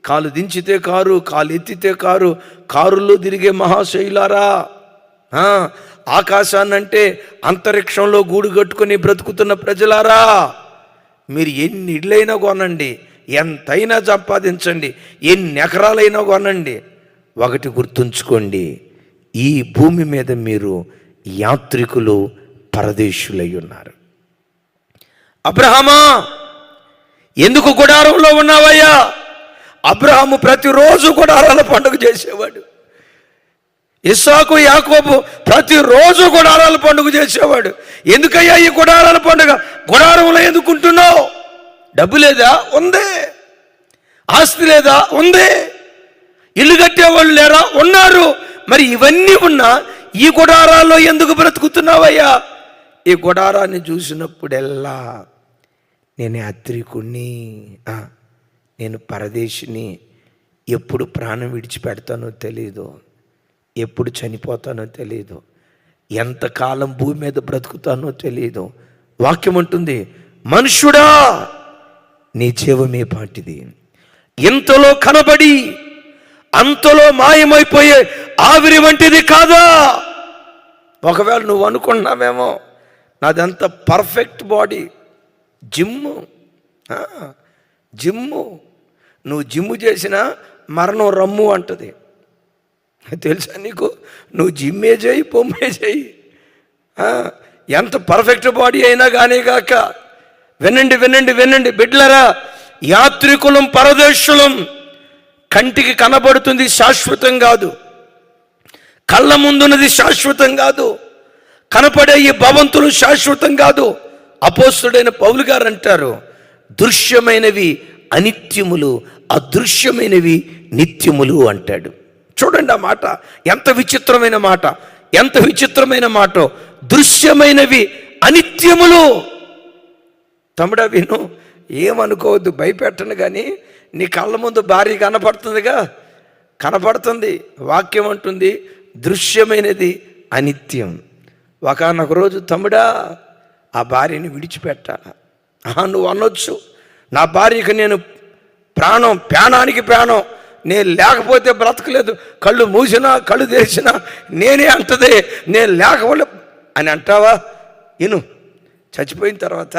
కాలు దించితే కారు, కాలు ఎత్తితే కారు, కారుల్లో తిరిగే మహాశైలారా, ఆకాశాన్నంటే అంతరిక్షంలో గూడు కట్టుకుని బ్రతుకుతున్న ప్రజలారా, మీరు ఎన్ని ఇళ్ళైనా కొనండి, ఎంతైనా సంపాదించండి, ఎన్ని ఎకరాలైనా కొనండి, ఒకటి గుర్తుంచుకోండి, ఈ భూమి మీద మీరు యాత్రికులు, పరదేశులై ఉన్నారు. అబ్రహామా, ఎందుకు గుడారంలో ఉన్నావయ్యా? అబ్రహాము ప్రతిరోజు గుడారాల పండుగ చేసేవాడు. ఇస్సాకు, యాకోబు ప్రతిరోజు గుడారాల పండుగ చేసేవాడు. ఎందుకయ్యా ఈ గుడారాల పండుగ? గుడారంలో ఎందుకుంటున్నావు? డబ్బు లేదా? ఉంది. ఆస్తి లేదా? ఉంది. ఇల్లు కట్టేవాళ్ళు లేరా? ఉన్నారు. మరి ఇవన్నీ ఉన్నా ఈ గుడారాల్లో ఎందుకు బ్రతుకుతున్నావయ్యా? ఈ గుడారాన్ని చూసినప్పుడెల్లా నేను యాత్రికుణ్ణి, నేను పరదేశిని, ఎప్పుడు ప్రాణం విడిచిపెడతానో తెలీదు, ఎప్పుడు చనిపోతానో తెలీదు, ఎంతకాలం భూమి మీద బ్రతుకుతానో తెలీదు. వాక్యం ఉంటుంది, మనుష్యుడా నీ జీవమే పాటిది, ఇంతలో కనబడి అంతలో మాయమైపోయే ఆవిరి వంటిది కాదా? ఒకవేళ నువ్వు అనుకున్నావేమో నాదంతా పర్ఫెక్ట్ బాడీ, జిమ్ము, నువ్వు జిమ్ము చేసినా మరణం రమ్ము అంటది. తెలుసా నీకు? నువ్వు జిమ్మే చేయి, పొమ్మే చేయి, ఎంత పర్ఫెక్ట్ బాడీ అయినా కానీ కాక. వినండి బిడ్డలారా, యాత్రికులం, పరదేశులం. కంటికి కనబడుతుంది శాశ్వతం కాదు, కళ్ళ ముందున్నది శాశ్వతం కాదు, కనపడే ఈ భవంతులు శాశ్వతం కాదు. అపోస్తుడైన పౌలు గారు అంటారు, దృశ్యమైనవి అనిత్యములు, అదృశ్యమైనవి నిత్యములు అంటాడు. చూడండి ఆ మాట, ఎంత విచిత్రమైన మాట, ఎంత విచిత్రమైన మాట. దృశ్యమైనవి అనిత్యములు. తమ్ముడా విను, ఏమనుకోవద్దు, భయపెట్టను, కానీ నీ కళ్ళ ముందు భార్య కనపడుతుందిగా, కనపడుతుంది. వాక్యం అంటుంది దృశ్యమైనది అనిత్యం. ఒకనొక రోజు తమ్ముడా ఆ భార్యని విడిచిపెట్టాలి. నువ్వు అనొచ్చు, నా భార్యకి నేను ప్రాణం, ప్రాణానికి ప్రాణం, నేను లేకపోతే బ్రతకలేదు, కళ్ళు మూసినా కళ్ళు తెరిచినా నేనే అంటదే, నేను లేకపోలే అని అంటావా? ఇను, చచ్చిపోయిన తర్వాత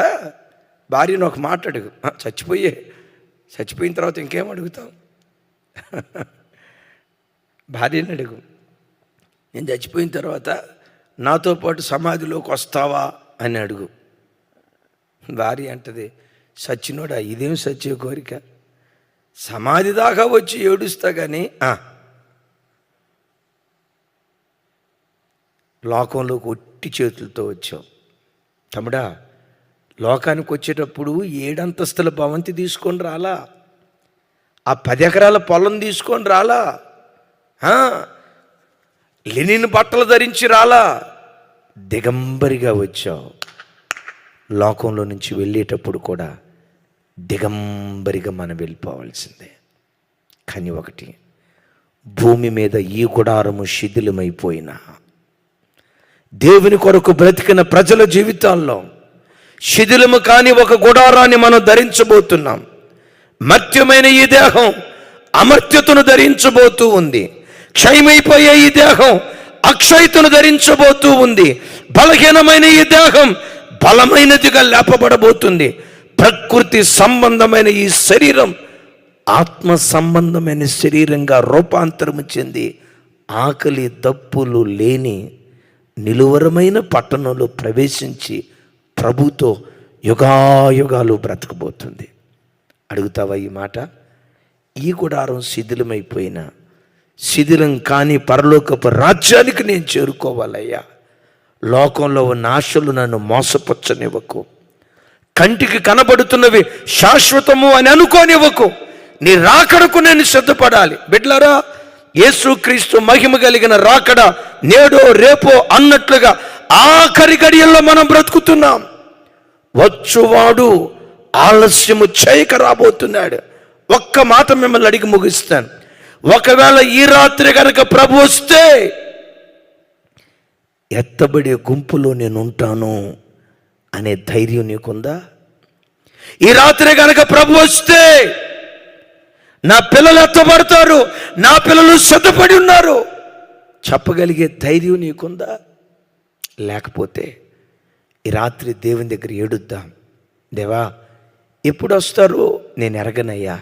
భార్యను ఒక మాట అడుగు. చచ్చిపోయిన తర్వాత ఇంకేం అడుగుతాం? భార్యని అడుగు, నేను చచ్చిపోయిన తర్వాత నాతో పాటు సమాధిలోకి వస్తావా అని అడుగు. భార్య అంటది, సచ్చినోడా, ఇదేం సచ్చే కోరిక, సమాధి దాకా వచ్చి ఏడుస్తా కానీ లోకంలోకి ఒట్టి చేతులతో వచ్చావు. తమ్ముడా, లోకానికి వచ్చేటప్పుడు 7 అంతస్తుల భవంతి తీసుకొని రాలా, ఆ 10 ఎకరాల పొలం తీసుకొని రాలా, లెనిన్ బట్టలు ధరించి రాలా, దిగంబరిగా వచ్చావు. లోకంలో నుంచి వెళ్ళేటప్పుడు కూడా దిగంబరిగా మనం వెళ్ళిపోవాల్సిందే. కానీ ఒకటి, భూమి మీద ఈ గుడారము శిథిలమైపోయినా దేవుని కొరకు బ్రతికిన ప్రజల జీవితాల్లో శిథిలము కాని ఒక గుడారాన్ని మనం ధరించబోతున్నాం. మర్త్యమైన ఈ దేహం అమర్త్యతను ధరించబోతూ ఉంది. క్షయమైపోయే ఈ దేహం అక్షయతను ధరించబోతూ ఉంది. బలహీనమైన ఈ దేహం బలమైనదిగా లేపబడబోతుంది. ప్రకృతి సంబంధమైన ఈ శరీరం ఆత్మ సంబంధమైన శరీరంగా రూపాంతరము చెంది ఆకలి దప్పులు లేని నిలువరమైన పట్టణంలో ప్రవేశించి ప్రభుతో యుగాయుగాలు బ్రతకబోతుంది. అడుగుతావా ఈ మాట? ఈ గుడారం శిథిలమైపోయినా శిథిలం కాని పరలోకపు రాజ్యానికి నేను చేరుకోవాలయ్యా. లోకంలో ఉన్న ఆశలు నన్ను మోసపుచ్చనివ్వకు. కంటికి కనబడుతున్నవి శాశ్వతము అని అనుకోనివ్వకు. నీ రాకడకు నేను సిద్ధపడాలి. బిడ్డలారా, యేసుక్రీస్తు మహిమ కలిగిన రాకడ నేడో రేపో అన్నట్లుగా ఆఖరి గడియల్లో మనం బ్రతుకుతున్నాం. వచ్చువాడు ఆలస్యము చేయక రాబోతున్నాడు. ఒక్క మాట మిమ్మల్ని అడిగి ముగిస్తాను. ఒకవేళ ఈ రాత్రి కనుక ప్రభు వస్తే ఎత్తబడే గుంపులో నేను ఉంటాను అనే ధైర్యం నీకుందా? ఈ రాత్రి కనుక ప్రభు వస్తే నా పిల్లలు ఎత్తబడతారు, నా పిల్లలు సిద్ధపడి ఉన్నారు చెప్పగలిగే ధైర్యం నీకుందా? లేకపోతే ఈ రాత్రి దేవుని దగ్గర ఏడుద్దాం. దేవా, ఎప్పుడు వస్తారో నేను ఎరగనయ్యా,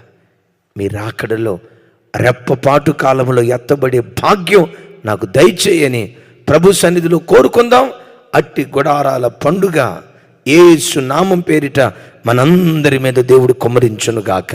మీ రాకడలో రెప్పపాటు కాలంలో ఎత్తబడే భాగ్యం నాకు దయచేయని ప్రభు సన్నిధిలో కోరుకుందాం. అట్టి గుడారాల పండుగ యేసు నామం పేరిట మనందరి మీద దేవుడు కుమ్మరించునుగాక.